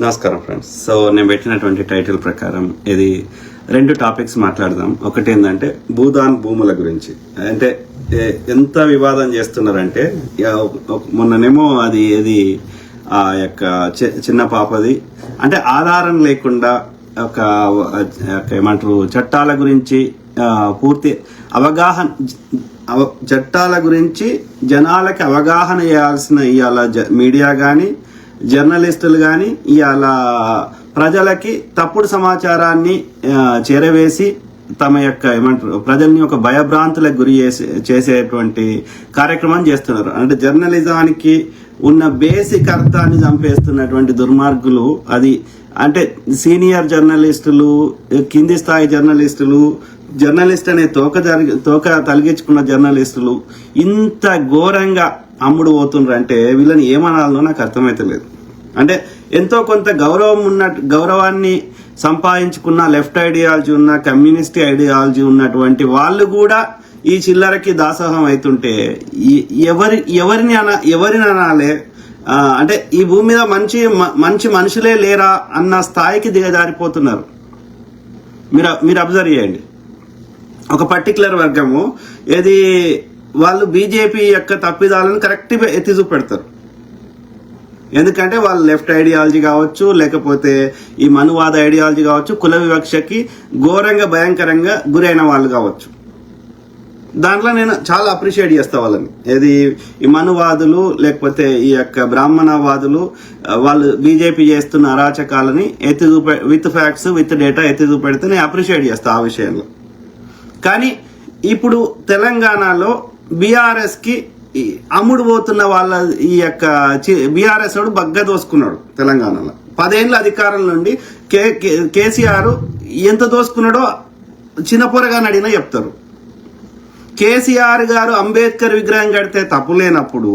నమస్కారం friends. So నేను పెట్టినటువంటి టైటిల్ ప్రకారం ఇది 2 టాపిక్స్ మాట్లాడదాం. ఒకటి ఏంటంటే భూదాన్ భూముల గురించి. అంటే ఎంత వివాదం చేస్తున్నారంటే మొన్ననేమో అది ఆ యొక్క చిన్న పాపది అంటే ఆధారం లేకుండా ఒక ఏమంటారు చట్టాల గురించి పూర్తి అవగాహన చట్టాల గురించి జనాలకి అవగాహన చేయాల్సిన ఇవాళ మీడియా కానీ జర్నలిస్టులు కానీ ఇవాళ ప్రజలకి తప్పుడు సమాచారాన్ని చేరవేసి తమ యొక్క ఏమంటారు ప్రజల్ని ఒక భయభ్రాంతులకు గురి చేసేటువంటి కార్యక్రమం చేస్తున్నారు. అంటే జర్నలిజానికి ఉన్న బేసిక్ అర్థాన్ని చంపేస్తున్నటువంటి దుర్మార్గులు అది. అంటే సీనియర్ జర్నలిస్టులు, కింది స్థాయి జర్నలిస్టులు, జర్నలిస్ట్ అనే తోక తలిగించుకున్న జర్నలిస్టులు ఇంత ఘోరంగా అమ్ముడు పోతుండ్రు అంటే వీళ్ళని ఏమనాలనో నాకు అర్థమైతలేదు. అంటే ఎంతో కొంత గౌరవాన్ని సంపాదించుకున్న లెఫ్ట్ ఐడియాలజీ ఉన్న కమ్యూనిస్ట్ ఐడియాలజీ ఉన్నటువంటి వాళ్ళు కూడా ఈ చిల్లరకి దాసోహం అవుతుంటే ఎవరిని అనాలే? అంటే ఈ భూమి మీద మంచి మనుషులే లేరా అన్న స్థాయికి దిగజారిపోతున్నారు. మీరు అబ్జర్వ్ చేయండి. ఒక పర్టికులర్ వర్గము ఏది వాళ్ళు బీజేపీ యొక్క తప్పిదాలను కరెక్ట్గా ఎత్తి చూపెడతారు. ఎందుకంటే వాళ్ళు లెఫ్ట్ ఐడియాలజీ కావచ్చు, లేకపోతే ఈ మనువాద ఐడియాలజీ కావచ్చు, కుల వివక్షకి ఘోరంగా భయంకరంగా గురైన వాళ్ళు కావచ్చు. దాంట్లో నేను చాలా అప్రిషియేట్ చేస్తా వాళ్ళని. ఏది ఈ మనువాదులు లేకపోతే ఈ యొక్క బ్రాహ్మణవాదులు వాళ్ళు బీజేపీ చేస్తున్న అరాచకాలని ఎత్తి చూపె విత్ ఫ్యాక్ట్స్ విత్ డేటా ఎత్తి చూపెడితే నేను అప్రిషియేట్ చేస్తా ఆ విషయంలో. కానీ ఇప్పుడు తెలంగాణలో బీఆర్ఎస్ కి అమ్ముడు పోతున్న వాళ్ళ ఈ యొక్క బీఆర్ఎస్ వాడు బగ్గ దోసుకున్నాడు. తెలంగాణలో 10 ఏళ్ల అధికారం నుండి కేసీఆర్ ఎంత దోసుకున్నాడో చిన్నపోరగా అడిగినా చెప్తారు. కేసీఆర్ గారు అంబేద్కర్ విగ్రహం కడితే తప్పు లేనప్పుడు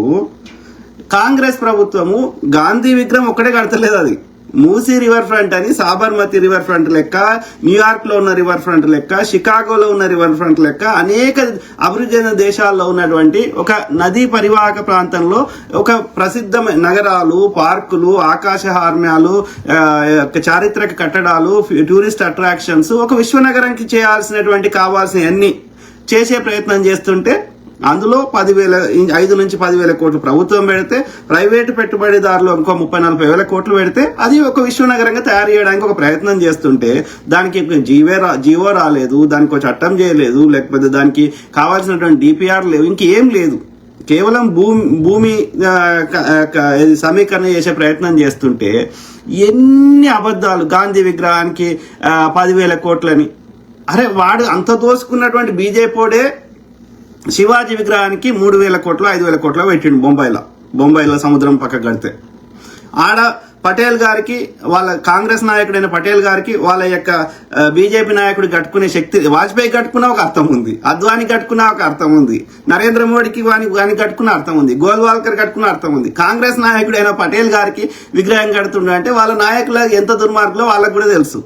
కాంగ్రెస్ ప్రభుత్వము గాంధీ విగ్రహం ఒక్కడే కడతలేదు. అది మూసీ రివర్ ఫ్రంట్ అని, సాబర్మతి రివర్ ఫ్రంట్ లెక్క, న్యూయార్క్ లో ఉన్న రివర్ ఫ్రంట్ లెక్క, షికాగోలో ఉన్న రివర్ ఫ్రంట్ లెక్క అనేక అభివృద్ధి చెందిన దేశాల్లో ఉన్నటువంటి ఒక నదీ పరివాహక ప్రాంతంలో ఒక ప్రసిద్ధమైన నగరాలు, పార్కులు, ఆకాశ హార్మ్యాలు, చారిత్రక కట్టడాలు, టూరిస్ట్ అట్రాక్షన్స్ ఒక విశ్వనగరానికి చేయాల్సినటువంటి కావాల్సిన అన్ని చేసే ప్రయత్నం చేస్తుంటే అందులో 5 నుంచి 10,000 కోట్లు ప్రభుత్వం పెడితే, ప్రైవేటు పెట్టుబడిదారులు ఇంకో 30-40 వేల కోట్లు పెడితే అది ఒక విశ్వనగరంగా తయారు చేయడానికి ఒక ప్రయత్నం చేస్తుంటే దానికి జీవో రాలేదు, దానికి ఒక చట్టం చేయలేదు, లేకపోతే దానికి కావాల్సినటువంటి డిపిఆర్ లేవు, ఇంకేం లేదు. కేవలం భూమి సమీకరణ చేసే ప్రయత్నం చేస్తుంటే ఎన్ని అబద్ధాలు. గాంధీ విగ్రహానికి 10,000 కోట్లని, అరే వాడు అంత దోసుకున్నటువంటి బీజేపీడే శివాజీ విగ్రహానికి 3,000 కోట్లు 5,000 కోట్లు పెట్టిండు బొంబాయిలో సముద్రం పక్క కడితే. ఆడ పటేల్ గారికి వాళ్ళ కాంగ్రెస్ నాయకుడైన పటేల్ గారికి వాళ్ళ యొక్క బీజేపీ నాయకుడు కట్టుకునే శక్తి, వాజ్పేయి కట్టుకున్న ఒక అర్థం ఉంది, అద్వానీ కట్టుకున్న ఒక అర్థం ఉంది, నరేంద్ర మోడీకి వాని కట్టుకున్న అర్థం ఉంది, గోల్వాల్కర్ కట్టుకున్న అర్థం ఉంది. కాంగ్రెస్ నాయకుడైన పటేల్ గారికి విగ్రహం కడుతుండే అంటే వాళ్ళ నాయకుల ఎంత దుర్మార్గులో వాళ్ళకు కూడా తెలుసు.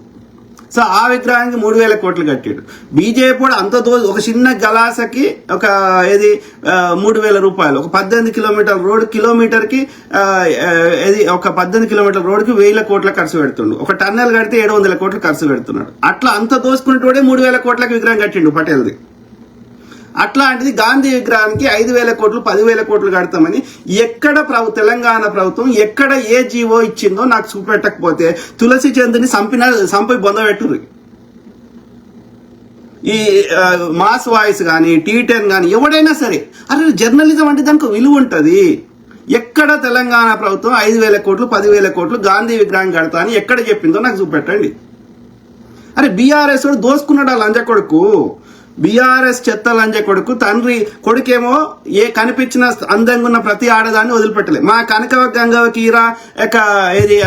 సో ఆ విగ్రహానికి 3,000 కోట్లు కట్టాడు. బీజేపీ కూడా అంత ఒక చిన్న గలాసకి ఒక 3,000 రూపాయలు, ఒక 18 కిలోమీటర్ రోడ్ కిలోమీటర్కి ఒక 18 కిలోమీటర్ రోడ్కి 1,000 కోట్ల ఖర్చు పెడుతుండు. ఒక టన్నెల్ కడితే 700 కోట్లు ఖర్చు పెడుతున్నాడు. అట్లా అంత దోసుకునేటోడే 3,000 కోట్లకి విగ్రహం కట్టిండు పటేల్ది. అట్లాంటిది గాంధీ విగ్రహానికి 5,000 కోట్లు 10,000 కోట్లు కడతామని ఎక్కడ తెలంగాణ ప్రభుత్వం ఎక్కడ ఏ జీవో ఇచ్చిందో నాకు చూపెట్టకపోతే తులసి చంద్ని సంపి బొందబెట్టుర్రు. ఈ మాస్ వాయిస్ కానీ T10 కానీ ఎవడైనా సరే, అరే జర్నలిజం అంటే దానికి విలువ ఉంటుంది. ఎక్కడ తెలంగాణ ప్రభుత్వం 5,000 కోట్లు 10,000 కోట్లు గాంధీ విగ్రహం కడతా అని ఎక్కడ చెప్పిందో నాకు చూపెట్టండి. అరే బీఆర్ఎస్ వాడు దోసుకున్నాడు ఆ లంజ కొడుకు, బీఆర్ఎస్ చెత్త లంజ కొడుకు. తండ్రి కొడుకేమో కనిపించిన అందంగా ఉన్న ప్రతి ఆడదాన్ని వదిలిపెట్టలే. మా కనక గంగవకీరా ఏది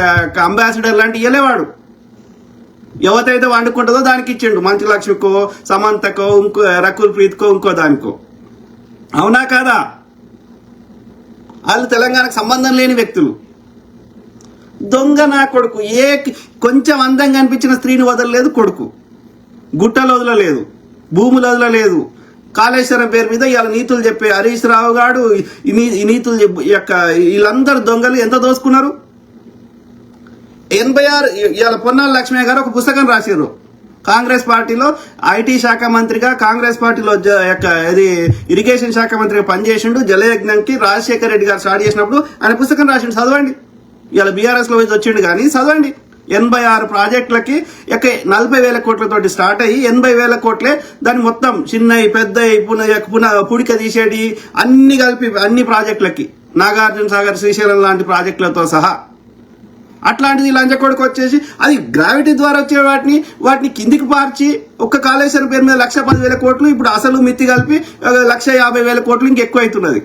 అంబాసిడర్ లాంటి ఇయ్యలేవాడు. ఎవరైతే వండుకుంటుందో దానికి ఇచ్చిండు, మంచు లక్ష్మికో, సమంతకో, ఇంకో రకుల్ ప్రీత్కో, ఇంకో దానికో. అవునా కాదా? వాళ్ళు తెలంగాణకు సంబంధం లేని వ్యక్తులు. దొంగ నా కొడుకు. కొంచెం అందంగా అనిపించిన స్త్రీని వదలలేదు కొడుకు, గుట్టలు వదలలేదు, భూములు వదలలేదు. కాళేశ్వరం పేరు మీద ఇవాళ నీతులు చెప్పే హరీష్ రావు గారు ఈ నీతులు యొక్క వీళ్ళందరూ దొంగలు ఎంత దోసుకున్నారు? 86 ఇవాళ పొన్నాల లక్ష్మయ్య గారు ఒక పుస్తకం రాశారు. కాంగ్రెస్ పార్టీలో ఐటీ శాఖ మంత్రిగా, కాంగ్రెస్ పార్టీలో ఇది ఇరిగేషన్ శాఖ మంత్రిగా పనిచేసిండు. జలయజ్ఞంకి రాజశేఖర రెడ్డి గారు స్టార్ట్ చేసినప్పుడు ఆయన పుస్తకం రాసిండు, చదవండి. ఇవాళ బీఆర్ఎస్ లో వచ్చిండు కానీ చదవండి. 86 ప్రాజెక్టులకి 40,000 కోట్లతోటి స్టార్ట్ అయ్యి 80,000 కోట్లే దాన్ని మొత్తం చిన్నవి పెద్దవి పుడిక తీసేటి అన్ని కలిపి అన్ని ప్రాజెక్టులకి, నాగార్జున సాగర్, శ్రీశైలం లాంటి ప్రాజెక్టులతో సహా. అట్లాంటిది లంచకొడుకు వచ్చేసి అది గ్రావిటీ ద్వారా వచ్చే వాటిని కిందికి పార్చి ఒక్క కాళేశ్వరం పేరు మీద 1,10,000 కోట్లు, ఇప్పుడు అసలు మిత్తి కలిపి 1,50,000 కోట్లు ఇంకెక్కువ అవుతున్నది.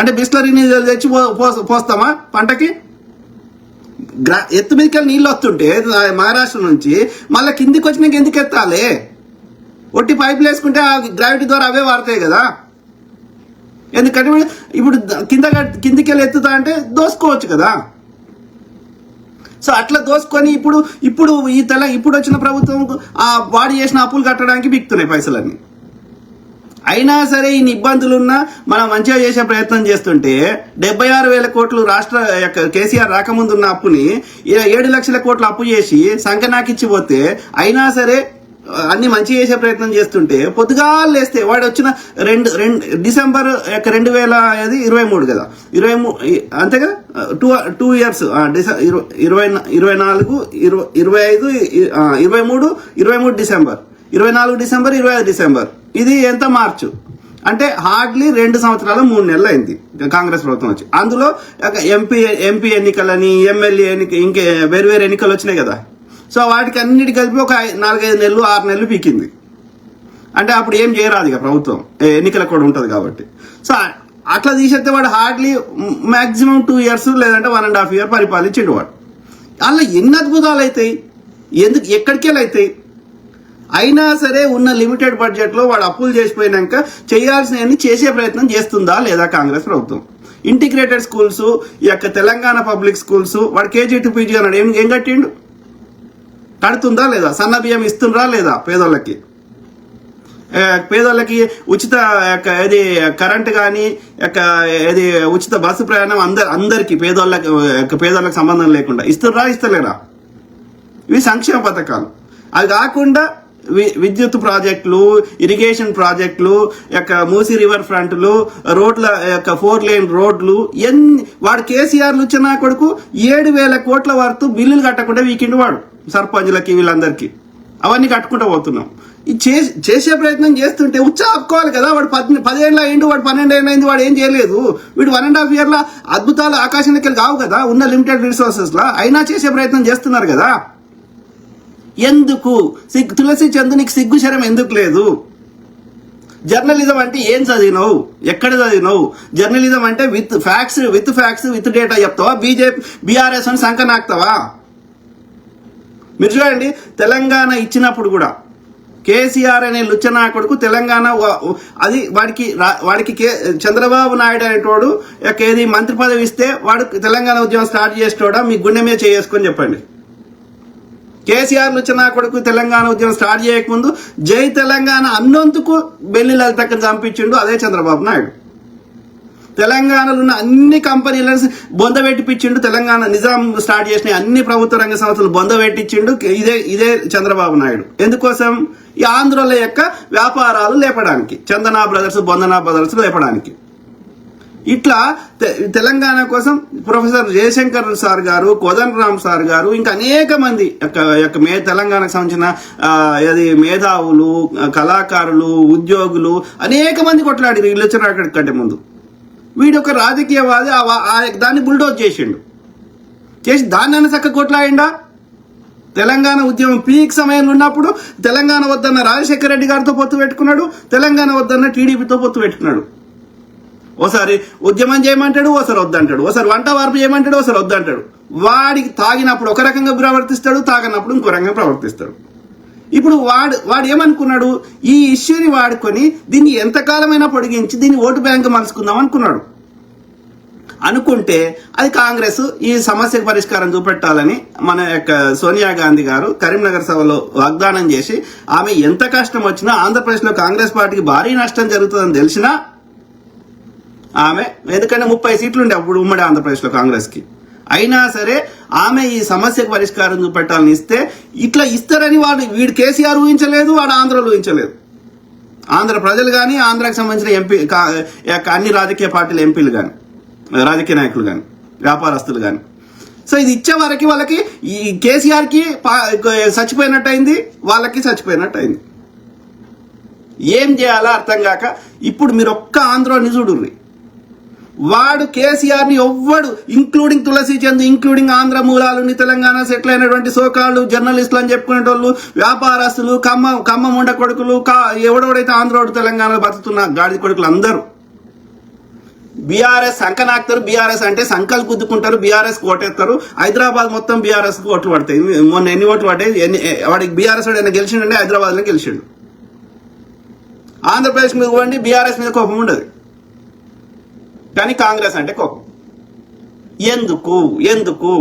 అంటే బిస్లరీ నీళ్ళు తెచ్చి పోస్తామా పంటకి? ఎత్తు మీదకి నీళ్ళు వస్తుంటే మహారాష్ట్ర నుంచి మళ్ళీ కిందికి వచ్చినాక ఎందుకు ఎత్తాలి? ఒట్టి పైపులు వేసుకుంటే ఆ గ్రావిటీ ద్వారా అవే వాడతాయి కదా. ఎందుకంటే ఇప్పుడు కిందికి వెళ్ళి ఎత్తుతా అంటే దోసుకోవచ్చు కదా. సో అట్లా దోసుకొని ఇప్పుడు ఇప్పుడు వచ్చిన ప్రభుత్వం వాడి చేసిన అప్పులు కట్టడానికి బిక్తున్నాయి పైసలన్నీ. అయినా సరే ఇన్ని ఇబ్బందులున్నా మనం మంచిగా చేసే ప్రయత్నం చేస్తుంటే 76,000 కోట్లు రాష్ట్ర కేసీఆర్ రాకముందు ఉన్న అప్పుని 7 లక్షల కోట్లు అప్పు చేసి సంకనాకిచ్చిపోతే అయినా సరే అన్ని మంచి చేసే ప్రయత్నం చేస్తుంటే పొద్దుగాలు లేస్తే వాడు వచ్చిన డిసెంబర్ 2023 కదా, 23 అంతే కదా, 2 years 24, 25, 23 డిసెంబర్, 24 డిసెంబర్, 25 డిసెంబర్, ఇది ఎంత మార్చు అంటే హార్డ్లీ 2 సంవత్సరాలు 3 నెలలు అయింది కాంగ్రెస్ ప్రభుత్వం వచ్చి. అందులో ఎంపీ ఎన్నికలని, ఎమ్మెల్యే ఇంకే వేరు ఎన్నికలు వచ్చినాయి కదా. సో వాటికి అన్నిటి కలిపి ఒక 4-5 నెలలు 6 నెలలు పీకింది. అంటే అప్పుడు ఏం చేయరాదు ఇక ప్రభుత్వం, ఎన్నికలకు కూడా ఉంటుంది కాబట్టి. సో అట్లా తీసేస్తే వాడు హార్డ్లీ మాక్సిమం 2 years లేదంటే 1.5 year పరిపాలించిండు వాడు. అలా ఎన్ని అద్భుతాలు అవుతాయి, ఎక్కడికి అవుతాయి. అయినా సరే ఉన్న లిమిటెడ్ బడ్జెట్లో వాడు అప్పులు చేసిపోయినాక చేయాల్సినవన్నీ చేసే ప్రయత్నం చేస్తుందా లేదా కాంగ్రెస్ ప్రభుత్వం? ఇంటిగ్రేటెడ్ స్కూల్స్, ఈ యొక్క తెలంగాణ పబ్లిక్ స్కూల్స్ వాడు కేజీ టు పీజీ అన్నాడు, ఏం కట్టిండు? కడుతుందా లేదా? సన్న బియ్యం ఇస్తుండ్రా లేదా? పేదోళ్ళకి ఉచిత ఇది కరెంట్ కానీ ఇది ఉచిత బస్సు ప్రయాణం అందరికి పేదోళ్ళకి సంబంధం లేకుండా ఇస్తుండ్రా ఇస్తలేరా? ఇవి సంక్షేమ పథకాలు. అవి కాకుండా విద్యుత్ ప్రాజెక్టులు, ఇరిగేషన్ ప్రాజెక్టులు, మూసీ రివర్ ఫ్రంట్లు, రోడ్ల 4 lane రోడ్లు, వాడు కేసీఆర్ లుచ్చిన కొడుకు 7,000 కోట్ల వరకు బిల్లులు కట్టకుండా వీకిండు వాడు సర్పంచులకి వీళ్ళందరికీ. అవన్నీ కట్టుకుంటూ పోతున్నాం. చేసే ప్రయత్నం చేస్తుంటే ఉత్సాహుకోవాలి కదా. వాడు 10 ఏళ్ళ అయిండు, వాడు 12 ఏళ్ళ అయింది, వాడు ఏం చేయలేదు. వీడు 1.5 year అద్భుతాలు ఆకాశానికి కావు కదా ఉన్న లిమిటెడ్ రిసోర్సెస్ లా. అయినా చేసే ప్రయత్నం చేస్తున్నారు కదా. ఎందుకు తులసి చందు నీకు సిగ్గు శరం ఎందుకు లేదు? జర్నలిజం అంటే ఏం చదివినావు, ఎక్కడ చదివినావు? జర్నలిజం అంటే విత్ ఫ్యాక్ట్స్ విత్ డేటా చెప్తావా? బీఆర్ఎస్ అని సంఖ నాకుతావా? మీరు చూడండి, తెలంగాణ ఇచ్చినప్పుడు కూడా కేసీఆర్ అనే లుచ్చనా కొడుకు తెలంగాణ అది వాడికి చంద్రబాబు నాయుడు అనేటోడు ఏది మంత్రి పదవి ఇస్తే వాడు తెలంగాణ ఉద్యమం స్టార్ట్ చేసేటోడా? మీ గుండె మీద చేసుకొని చెప్పండి. కేసీఆర్ లుచ్చనా కొడుకు తెలంగాణ ఉద్యమం స్టార్ట్ చేయకముందు జై తెలంగాణ అన్నందుకు బెల్లి లలితక్కని చంపించిండు అదే చంద్రబాబు నాయుడు. తెలంగాణలో ఉన్న అన్ని కంపెనీలను బొందబెట్టిపించిండు. తెలంగాణ నిజాం స్టార్ట్ చేసిన అన్ని ప్రభుత్వ రంగ సంస్థలు బొందబెట్టించిండు ఇదే చంద్రబాబు నాయుడు. ఎందుకోసం? ఈ ఆంధ్రుల యొక్క వ్యాపారాలు లేపడానికి, చందనా బ్రదర్స్, బొందనా బ్రదర్స్ లేపడానికి. ఇట్లా తెలంగాణ కోసం ప్రొఫెసర్ జయశంకర్ సార్ గారు, కోదండరామ్ సార్ గారు, ఇంకా అనేక మంది తెలంగాణకు సంబంధించిన మేధావులు, కళాకారులు, ఉద్యోగులు అనేక మంది కొట్లాడి వీళ్ళు కంటే ముందు. వీడు ఒక రాజకీయవాది దాన్ని బుల్డోజ్ చేసి దాన్ని చక్క కొట్లాడిండా? తెలంగాణ ఉద్యమం పీక్ సమయంలో ఉన్నప్పుడు తెలంగాణ వద్దన్న రాజశేఖర రెడ్డి గారితో పొత్తు పెట్టుకున్నాడు, తెలంగాణ వద్దన్న టీడీపీతో పొత్తు పెట్టుకున్నాడు. ఓసారి ఉద్యమం చేయమంటాడు, ఓసారి వద్దంటాడు, ఓసారి వంట వార్పు చేయమంటాడు, ఓసారి వద్దంటాడు. వాడికి తాగినప్పుడు ఒక రకంగా ప్రవర్తిస్తాడు, తాగనప్పుడు ఇంకో రకంగా ప్రవర్తిస్తాడు. ఇప్పుడు వాడు ఏమనుకున్నాడు? ఈ ఇష్యూని వాడుకొని దీన్ని ఎంతకాలమైనా పొడిగించి దీన్ని ఓటు బ్యాంక్ మలుచుకుందాం అనుకున్నాడు. అనుకుంటే అది కాంగ్రెస్ ఈ సమస్యకు పరిష్కారం చూపెట్టాలని మన సోనియా గాంధీ గారు కరీంనగర్ సభలో వాగ్దానం చేసి ఆమె ఎంత కష్టం వచ్చినా ఆంధ్రప్రదేశ్లో కాంగ్రెస్ పార్టీకి భారీ నష్టం జరుగుతుందని తెలిసినా ఆమె, ఎందుకంటే 30 సీట్లు ఉండే అప్పుడు ఉమ్మడి ఆంధ్రప్రదేశ్లో కాంగ్రెస్కి, అయినా సరే ఆమె ఈ సమస్యకు పరిష్కారం చూపెట్టాలని ఇస్తే ఇట్లా ఇస్తారని వీడు కేసీఆర్ ఊహించలేదు, వాడు ఆంధ్రలో ఊహించలేదు. ఆంధ్ర ప్రజలు కానీ, ఆంధ్రాకి సంబంధించిన ఎంపీ అన్ని రాజకీయ పార్టీల ఎంపీలు కానీ, రాజకీయ నాయకులు కానీ, వ్యాపారస్తులు కానీ. సో ఇది ఇచ్చే వరకు వాళ్ళకి ఈ కేసీఆర్కి చచ్చిపోయినట్టు అయింది, వాళ్ళకి చచ్చిపోయినట్టు అయింది. ఏం చేయాలో అర్థం కాక ఇప్పుడు మీరు ఒక్క ఆంధ్రాని చూడుర్రి. వాడు కేసీఆర్ని ఎవ్వడు, ఇంక్లూడింగ్ తులసి చంద్, ఇంక్లూడింగ్ ఆంధ్ర మూలాలు తెలంగాణ సెటిల్ అయినటువంటి సోకాళ్ళు జర్నలిస్టులు అని చెప్పుకునే వాళ్ళు, వ్యాపారస్తులు, ఖమ్మం ఉండ కొడుకులు, ఎవడెవడైతే ఆంధ్రోడు తెలంగాణలో బతుకుతున్న గాడి కొడుకులు అందరూ బీఆర్ఎస్ సంకనాక్తారు. బీఆర్ఎస్ అంటే సంకలు గుద్దుకుంటారు, బీఆర్ఎస్ ఓటేస్తారు. హైదరాబాద్ మొత్తం బీఆర్ఎస్ ఓట్లు పడతాయి. మొన్న ఎన్ని ఓట్లు పడ్డాయి? వాడికి బీఆర్ఎస్ వాడు గెలిచిండే హైదరాబాద్లో గెలిచిండు. ఆంధ్రప్రదేశ్ మీద పోండి, బీఆర్ఎస్ మీద కోపం ఉండదు, కానీ కాంగ్రెస్ అంటే కోపం. ఎందుకు?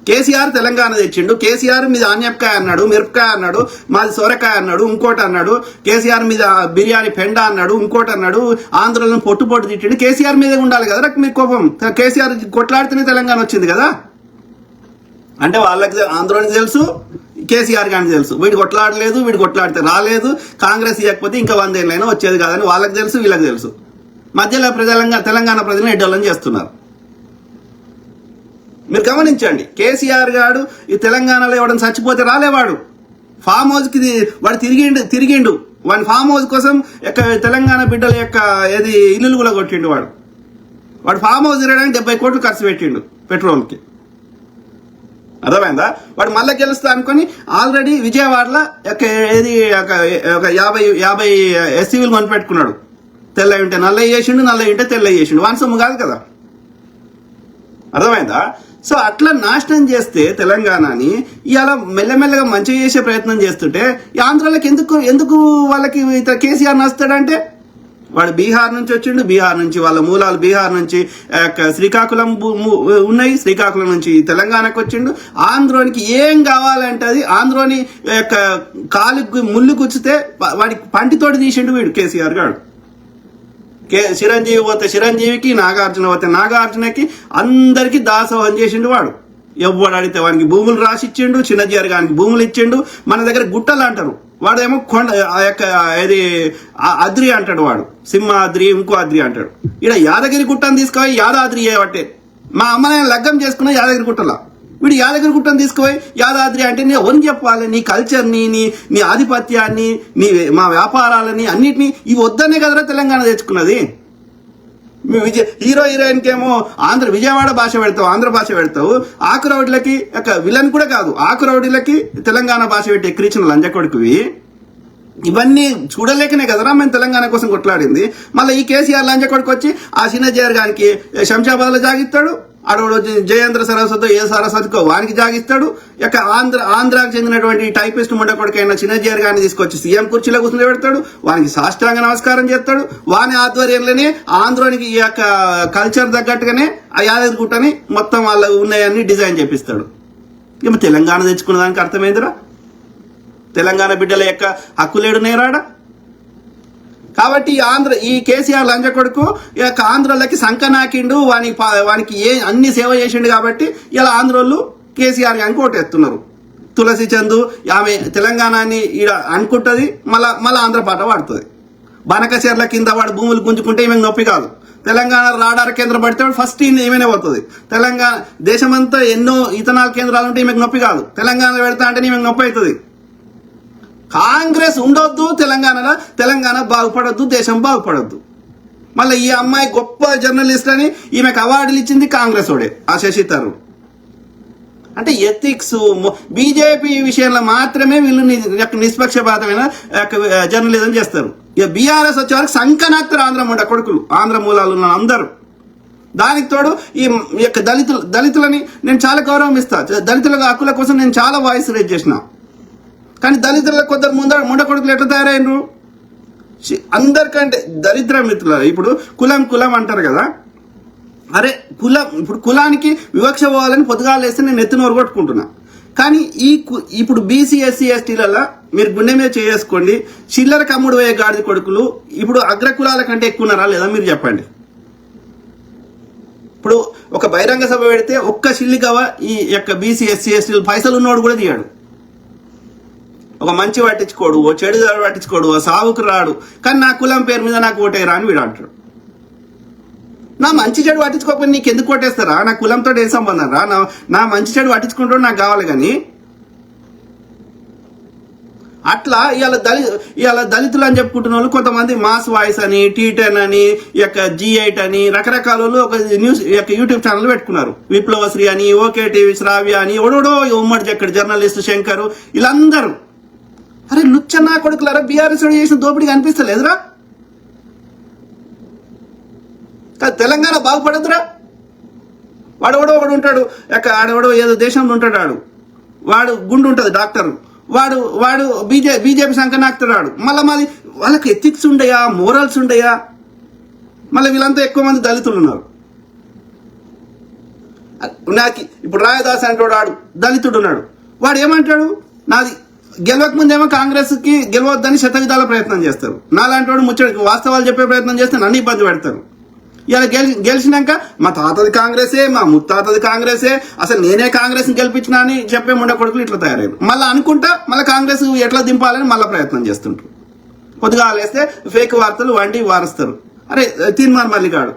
కేసీఆర్ తెలంగాణ తెచ్చిండు. కేసీఆర్ మీద ఆన్యపకాయ అన్నాడు, మిరపకాయ అన్నాడు, మాది సొరకాయ అన్నాడు, ఇంకోటి అన్నాడు. కేసీఆర్ మీద బిర్యానీ పెండ అన్నాడు, ఇంకోటి అన్నాడు. ఆంధ్రలో పొట్టు తిట్టిండు. కేసీఆర్ మీద ఉండాలి కదా మీకు కోపం. కేసీఆర్ కొట్లాడితేనే తెలంగాణ వచ్చింది కదా. అంటే వాళ్ళకి ఆంధ్రోనికి తెలుసు, కేసీఆర్ గారికి తెలుసు. వీడు కొట్లాడలేదు, వీడు కొట్లాడితే రాలేదు, కాంగ్రెస్ ఇవ్వకపోతే ఇంకా 100 ఏళ్ళైనా వచ్చేది కాదని వాళ్ళకి తెలుసు, వీళ్ళకి తెలుసు. మధ్యలో తెలంగాణ ప్రజలను ఎడ్డోళ్ళని చేస్తున్నారు. మీరు గమనించండి, కేసీఆర్ గారు ఈ తెలంగాణలో ఎవడని చచ్చిపోతే రాలేవాడు. ఫామ్ హౌస్కి వాడు తిరిగిండు. వాడి ఫామ్ హౌస్ కోసం తెలంగాణ బిడ్డల యొక్క ఇల్లులు కూడా కొట్టిండు. వాడు ఫామ్ హౌస్ తిరగడానికి 70 కోట్లు ఖర్చు పెట్టిండు పెట్రోల్కి. అర్థమైందా? వాడు మళ్ళీ గెలుస్తా అనుకుని ఆల్రెడీ విజయవాడలో ఒక 50 ఎస్సీవీలు కొనిపెట్టుకున్నాడు. తెల్ల ఉంటే నల్ల చేసిండు, నల్ల ఉంటే తెల్ల చేసిండు. వాని సొమ్ము కాదు కదా. అర్థమైందా? సో అట్లా నాశనం చేస్తే తెలంగాణని ఇవాళ మెల్లమెల్లగా మంచిగా చేసే ప్రయత్నం చేస్తుంటే ఈ ఆంధ్రాలకు ఎందుకు వాళ్ళకి కేసీఆర్ నస్తాడంటే వాడు బీహార్ నుంచి వచ్చిండు. బీహార్ నుంచి వాళ్ళ మూలాలు బీహార్ నుంచి శ్రీకాకుళం ఉన్నాయి. శ్రీకాకుళం నుంచి తెలంగాణకు వచ్చిండు. ఆంధ్రోనికి ఏం కావాలంటే అది ఆంధ్రోని కాలుకి ముళ్ళు గుచ్చితే వాడికి పంటితోటి తీసిండు వీడు కేసీఆర్ గారు. చిరంజీవి పోతే చిరంజీవికి, నాగార్జున పోతే నాగార్జునకి, అందరికీ దాసోహం చేసిండు వాడు. ఎవడు అడిగితే వానికి భూములు రాసిచ్చిండు. చిన్నజీఆర్ గారికి భూములు ఇచ్చిండు. మన దగ్గర గుట్టలు అంటారు, వాడేమో కొండ అద్రి అంటాడు. వాడు సింహ అద్రి, ఇంకో అద్రి అంటాడు. ఇక్కడ యాదగిరి గుట్టను తీసుకుపోయి యాదాద్రి చేయబట్టే మా అమ్మనే లగ్గం చేసుకున్న యాదగిరి గుట్టలా. వీడు యాదగిరి గుట్టను తీసుకుపోయి యాదాద్రి అంటే నేను ఎవరిని చెప్పాలి? నీ కల్చర్ని, నీ ఆధిపత్యాన్ని, మా వ్యాపారాలని అన్నిటినీ ఇవి వద్దనే కదరా తెలంగాణ తెచ్చుకున్నది. హీరో హీరోయిన్కి ఏమో విజయవాడ భాష పెడతావు, ఆంధ్ర భాష పెడతావు. ఆకురౌడీలకి విలన్ కూడా కాదు, ఆకురౌడీలకి తెలంగాణ భాష పెట్టి ఎక్కిరించిన లంజకొడుకువి. ఇవన్నీ చూడలేకనే కదరా మేము తెలంగాణ కోసం కొట్లాడింది. మళ్ళీ ఈ కేసీఆర్ లంజకొడుకు వచ్చి ఆ చిన్నజీఆర్ గారికి శంషాబాద్లో జాగిస్తాడు. అడవుడు జయేంద్ర సరస్వతి ఏ సరస్వతికో వానికి జాగిస్తాడు. ఇక ఆంధ్రాకు చెందినటువంటి టైపిస్ట్ ముండకొడుకైన చిన్నజీఆర్ గారిని తీసుకొచ్చి సీఎం కుర్చీలో కూర్చుని పెడతాడు. వానికి సాష్టాంగ నమస్కారం చేస్తాడు. వాని ఆధ్వర్యంలోనే ఆంధ్రానికి ఈ యొక్క కల్చర్ తగ్గట్టుగానే ఆ యాదగిరి గుట్టని మొత్తం వాళ్ళ ఉన్నాయన్ని డిజైన్ చేపిస్తాడు. ఏమో తెలంగాణ తెచ్చుకున్న దానికి అర్థమైందిరా? తెలంగాణ బిడ్డల యొక్క హక్కులేడు నేరాడా? కాబట్టి ఈ కేసీఆర్ లంజ కొడుకు ఆంధ్రోళ్ళకి సంకనాకిండు. వానికి అన్ని సేవ చేసిండు. కాబట్టి ఇలా ఆంధ్రోళ్ళు కేసీఆర్ గారికి ఓటేస్తున్నారు. తులసి చందు ఆమె తెలంగాణని ఈడ అనుకుంటుంది, మళ్ళా ఆంధ్ర పాట పాడుతుంది. బనకచెర్ల కింద వాడు భూములు గుంజుకుంటే ఈమె నొప్పి కాదు. తెలంగాణ రాడార్ కేంద్రం పడితే ఫస్ట్ ఏమైనా పోతుంది. తెలంగాణ దేశమంతా ఎన్నో ఇథనాల్ కేంద్రాలు ఉంటే ఈమెకు నొప్పి కాదు. తెలంగాణ పెడతా అంటే ఈమెకు నొప్పి అవుతుంది. కాంగ్రెస్ ఉండొద్దు తెలంగాణలో, తెలంగాణ బాగుపడొద్దు, దేశం బాగుపడొద్దు. మళ్ళీ ఈ అమ్మాయి గొప్ప జర్నలిస్ట్ అని ఈమెకు అవార్డులు ఇచ్చింది కాంగ్రెస్ వాడే, ఆ శశి థరూర్. అంటే ఎథిక్స్ బీజేపీ విషయంలో మాత్రమే వీళ్ళు నిష్పక్షపాతమైన జర్నలిజం చేస్తారు. ఇక బీఆర్ఎస్ వచ్చే వరకు సంకనాక్తారు ఆంధ్ర ముండ కొడుకులు, ఆంధ్ర మూలాలు ఉన్న అందరూ. దానికి తోడు ఈ యొక్క దళితులని నేను చాలా గౌరవం ఇస్తా. దళితుల హక్కుల కోసం నేను చాలా వాయిస్ రేజ్ చేసిన. కానీ దళితుల కొందరు ముండ కొడుకులు ఎట్లా తయారైనరు? అందరికంటే దరిద్ర మిత్రులు. ఇప్పుడు కులం అంటారు కదా. అరే ఇప్పుడు కులానికి వివక్ష పోవాలని పొద్దుగాలు వేస్తే నేను ఎత్తునోరు కొట్టుకుంటున్నా. కానీ ఇప్పుడు బీసీ ఎస్సీ ఎస్టీలలో మీరు గుండె మీద చేసుకోండి, చిల్లర కమ్ముడు పోయే గాడిద కొడుకులు ఇప్పుడు అగ్రకులాల కంటే ఎక్కువ ఉన్నారా లేదా మీరు చెప్పండి. ఇప్పుడు ఒక బహిరంగ సభ పెడితే ఒక్క షిల్లికవ ఈ యొక్క బీసీ ఎస్సీ ఎస్టీలు పైసలు ఉన్నోడు కూడా తీయాడు. ఒక మంచి పట్టించుకోడు, ఓ చెడు పట్టించుకోడు, ఓ సావుకు రాడు. కానీ నా కులం పేరు మీద నాకు ఓటేయరా అని వీడు అంటాడు. నా మంచి చెడు పట్టించుకోకపోతే నీకు ఎందుకు ఓటేస్తారా? నా కులంతో ఏం సంబంధం రా? నా మంచి చెడు పట్టించుకుంటూ నాకు కావాలి. కానీ అట్లా ఇవాళ దళితులు అని చెప్పుకుంటున్న వాళ్ళు కొంతమంది మాస్ వాయిస్ అని, T10 అని, G8 అని రకరకాల ఒక న్యూస్ యూట్యూబ్ ఛానల్ పెట్టుకున్నారు. విప్లవశ్రీ అని, ఓకే టీవీ శ్రావ్య అని, ఓడోడో ఉమ్మడి చెక్కడి జర్నలిస్ట్ శంకరు, వీళ్ళందరూ అరే లుచ్చన్నా కొడుకులారా బీఆర్ఎస్ చేసిన దోపిడీ అనిపిస్తలేదురా? తెలంగాణ బాగుపడదురా? వాడెవడో ఒకడు ఉంటాడు, ఆడెవడో ఏదో దేశంలో ఉంటాడు, వాడు గుండు ఉంటుంది డాక్టర్, వాడు బీజేపీ సంఖ్య నాకుతాడు. మళ్ళీ వాళ్ళకి ఎథిక్స్ ఉండయా, మోరల్స్ ఉండయా? మళ్ళీ వీళ్ళంతా ఎక్కువ మంది దళితులు ఉన్నారు. నాకు ఇప్పుడు రాయదాస్ అంటే వాడు దళితుడు ఉన్నాడు. వాడు ఏమంటాడు, నాది గెలవక ముందేమో కాంగ్రెస్ కి గెలవద్దని శత విధాల ప్రయత్నం చేస్తారు. నాలాంటి వాడు ముచ్చడికి వాస్తవాలు చెప్పే ప్రయత్నం చేస్తే నన్ను ఇబ్బంది పెడతారు. ఇలా గెలిచినాక మా తాతది కాంగ్రెసే, మా ముత్తాతది కాంగ్రెసే, అసలు నేనే కాంగ్రెస్ ని గెలిపించినా అని చెప్పే ముండ కొడుకులు ఇట్లా తయారయ్యారు. మళ్ళీ అనుకుంటా మళ్ళీ కాంగ్రెస్ ఎట్లా దింపాలని మళ్ళీ ప్రయత్నం చేస్తుంటారు. కొద్దిగా వేస్తే ఫేక్ వార్తలు వంటి వారుస్తారు. అరే తీర్మాన్ మల్లిగాడు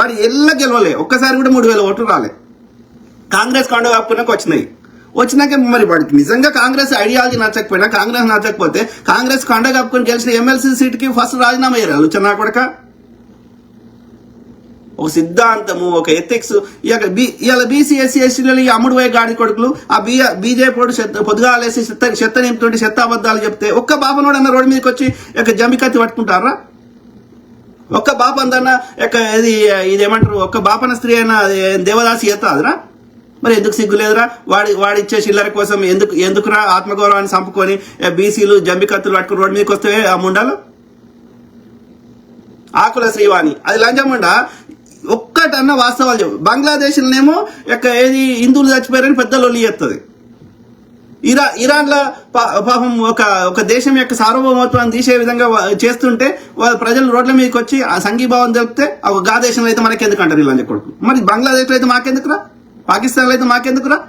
వాడి ఎల్లా గెలవలే, ఒక్కసారి కూడా 3000 ఓట్లు రాలే. కాంగ్రెస్ కండ కప్పుకున్నాక వచ్చినాక మరి వాడికి నిజంగా కాంగ్రెస్ ఐడియాలజీ నచ్చకపోయినా, కాంగ్రెస్ నచ్చకపోతే కాంగ్రెస్ కండ కప్పుకొని గెలిచిన ఎమ్మెల్సీ సీట్కి ఫస్ట్ రాజీనామా అయ్యారు. లుచ్చనా కొడక ఒక సిద్ధాంతము, ఒక ఎథిక్స్. ఇవాళ బీసీ ఎస్సీ ఎస్టీలు ఈ అమ్ముడు పోయే గాడి కొడుకులు ఆ బీజేపీ పొద్దుగాలేసి చెత్త నింపుతుంటే చెత్త అబద్ధాలు చెప్తే ఒక్క బాపనోడు అన్న రోడ్డు మీదకి వచ్చి జంబికత్తి పట్టుకుంటారా? ఒక్క బాప అందన్న ఇదేమంటారు, ఒక్క బాపన స్త్రీ అయినా దేవదాసి ఎత్తాదిరా? మరి ఎందుకు సిగ్గులేదురా? వాడిచ్చే చిల్లర కోసం ఎందుకురా ఆత్మగౌరవాన్ని చంపుకొని బీసీలు జంబికత్తులు పట్టుకుని రోడ్డు మీదకి వస్తే ఆ ముండాలు ఆకుల శ్రీవాణి అది లంచముండా. ఒక్కటన్నా వాస్తవాలు చెప్పు. బంగ్లాదేశ్లోనేమో హిందువులు చచ్చిపోయారని పెద్ద లొల్లి చేస్తుంది. ఇరాన్లో పాపం ఒక దేశం యొక్క సార్వభౌమత్వాన్ని తీసే విధంగా చేస్తుంటే ప్రజలు రోడ్ల మీదకి వచ్చి ఆ సంఘీభావం తెలిపితే గా దేశంలో అయితే మనకెందుకు అంటారు ఇలా కొడుకు. మరి బంగ్లాదేశ్లో అయితే మాకెందుకురా, పాకిస్తాన్లో అయితే మాకెందుకురా?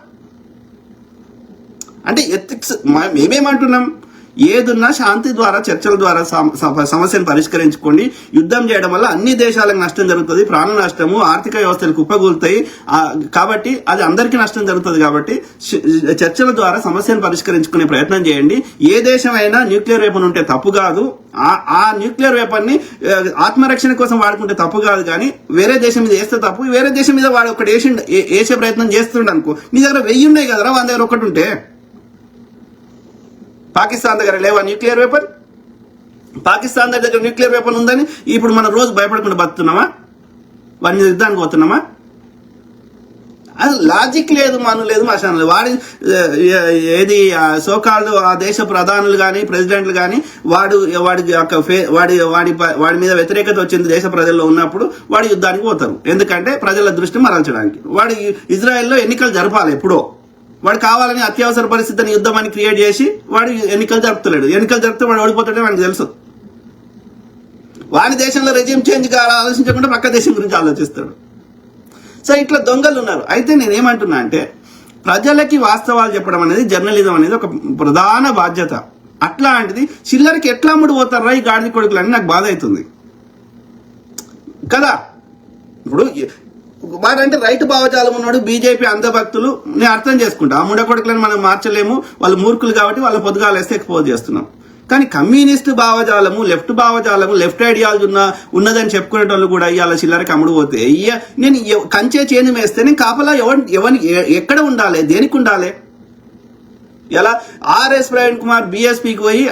అంటే ఎథిక్స్ మేమేమంటున్నాం, ఏదున్నా శాంతి ద్వారా చర్చల ద్వారా సమస్యను పరిష్కరించుకోండి. యుద్ధం చేయడం వల్ల అన్ని దేశాలకు నష్టం జరుగుతుంది, ప్రాణ నష్టము, ఆర్థిక వ్యవస్థలు కుప్పగూలుతాయి. కాబట్టి అది అందరికీ నష్టం జరుగుతుంది. కాబట్టి చర్చల ద్వారా సమస్యను పరిష్కరించుకునే ప్రయత్నం చేయండి. ఏ దేశమైనా న్యూక్లియర్ వెపన్ ఉంటే తప్పు కాదు. ఆ న్యూక్లియర్ వెపన్ ని ఆత్మరక్షణ కోసం వాడుకుంటే తప్పు కాదు. కానీ వేరే దేశం మీద వేస్తే తప్పు. వేరే దేశం మీద వాడు ఒకటి వేసే ప్రయత్నం చేస్తుండ అనుకో, నీ దగ్గర 1000 ఉన్నాయి కదరా, వాని దగ్గర ఒకటి ఉంటే. పాకిస్తాన్ దగ్గర లేవా న్యూక్లియర్ వెపన్? పాకిస్తాన్ దగ్గర న్యూక్లియర్ వెపన్ ఉందని ఇప్పుడు మనం రోజు భయపడకుండా బతున్నామా? వాడిని యుద్ధానికి పోతున్నామా? అది లాజిక్ లేదు, మను లేదు, మశానం లేదు. సోకాళ్ళు ఆ దేశ ప్రధానులు కానీ ప్రెసిడెంట్లు కానీ వాడి మీద వ్యతిరేకత వచ్చింది దేశ ప్రజల్లో ఉన్నప్పుడు వాడు యుద్ధానికి పోతారు. ఎందుకంటే ప్రజల దృష్టి మరల్చడానికి. వాడు ఇజ్రాయెల్లో ఎన్నికలు జరపాలి ఎప్పుడో. వాడు కావాలని అత్యవసర పరిస్థితిని యుద్ధం అని క్రియేట్ చేసి వాడు ఎన్నికలు జరుపుతలేడు. ఎన్నికలు జరిపితే వాడు ఓడిపోతాడే వాడికి తెలుసు. వాడి దేశంలో రెజ్యూమ్ చేంజ్ ఆలోచించకుండా పక్క దేశం గురించి ఆలోచిస్తాడు. సో ఇట్లా దొంగలు ఉన్నారు. అయితే నేనేమంటున్నా అంటే ప్రజలకి వాస్తవాలు చెప్పడం అనేది జర్నలిజం అనేది ఒక ప్రధాన బాధ్యత. అట్లాంటిది చిల్లరికి ఎట్లా అమ్ముడుపోతారా ఈ గాడిద కొడుకులు అని నాకు బాధ అవుతుంది కదా. ఇప్పుడు వాడంటే రైతు భావజాలం ఉన్నాడు, బీజేపీ అంధభక్తులు, నేను అర్థం చేసుకుంటా. ఆ ముండ కొడుకులను మనం మార్చలేము, వాళ్ళు మూర్ఖులు కాబట్టి వాళ్ళ పొద్దుగాలు వేస్తే ఎక్స్పోజ్ చేస్తున్నాం. కానీ కమ్యూనిస్ట్ భావజాలము, లెఫ్ట్ భావజాలము, లెఫ్ట్ ఐడియాలజీ ఉన్నదని చెప్పుకునే వాళ్ళు కూడా ఇవాళ చిల్లరకి అమ్ముడు పోతే నేను కంచే చేను వేస్తే నేను కాపలా ఎవరిని ఎక్కడ ఉండాలి, దేనికి ఉండాలి? ఇలా ఆర్ఎస్ ప్రవీణ్ కుమార్ బీఎస్పీకి పోయి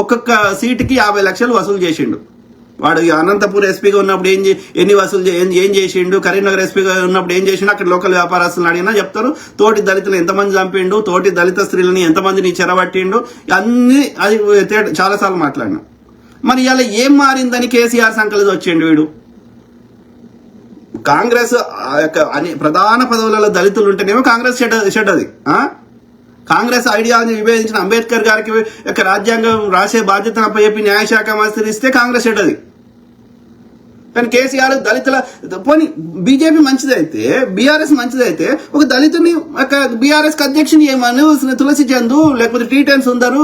ఒక్కొక్క సీటుకి 50 లక్షలు వసూలు చేసిండు. వాడు అనంతపూర్ ఎస్పీగా ఉన్నప్పుడు ఎన్ని వసూలు ఏం చేసిండు, కరీంనగర్ ఎస్పీగా ఉన్నప్పుడు ఏం చేసిండు, అక్కడ లోకల్ వ్యాపారస్తులను అడిగినా చెప్తారు. తోటి దళితులు ఎంతమంది చంపిండు, తోటి దళిత స్త్రీలని ఎంతమందిని చెరబట్టిండు, అన్ని అది చాలాసార్లు మాట్లాడినా. మరి ఇలా ఏం మారిందని కేసీఆర్ సంకలితో వచ్చిండు వీడు. కాంగ్రెస్ ప్రధాన పదవులలో దళితులు ఉంటేనేమో కాంగ్రెస్ షెడ్ అది. కాంగ్రెస్ ఐడియాలజీ విభేదించిన అంబేద్కర్ గారికి రాజ్యాంగం రాసే బాధ్యతను అప్పచెప్పి న్యాయశాఖ మంత్రి ఇస్తే కాంగ్రెస్ షెడ్ అది. కానీ కేసీఆర్ దళితుల పోనీ బీజేపీ మంచిదైతే బీఆర్ఎస్ మంచిదైతే ఒక దళితుని బీఆర్ఎస్ అధ్యక్షుని ఏమను తులసి చందు లేకపోతే టీ10 సుందరు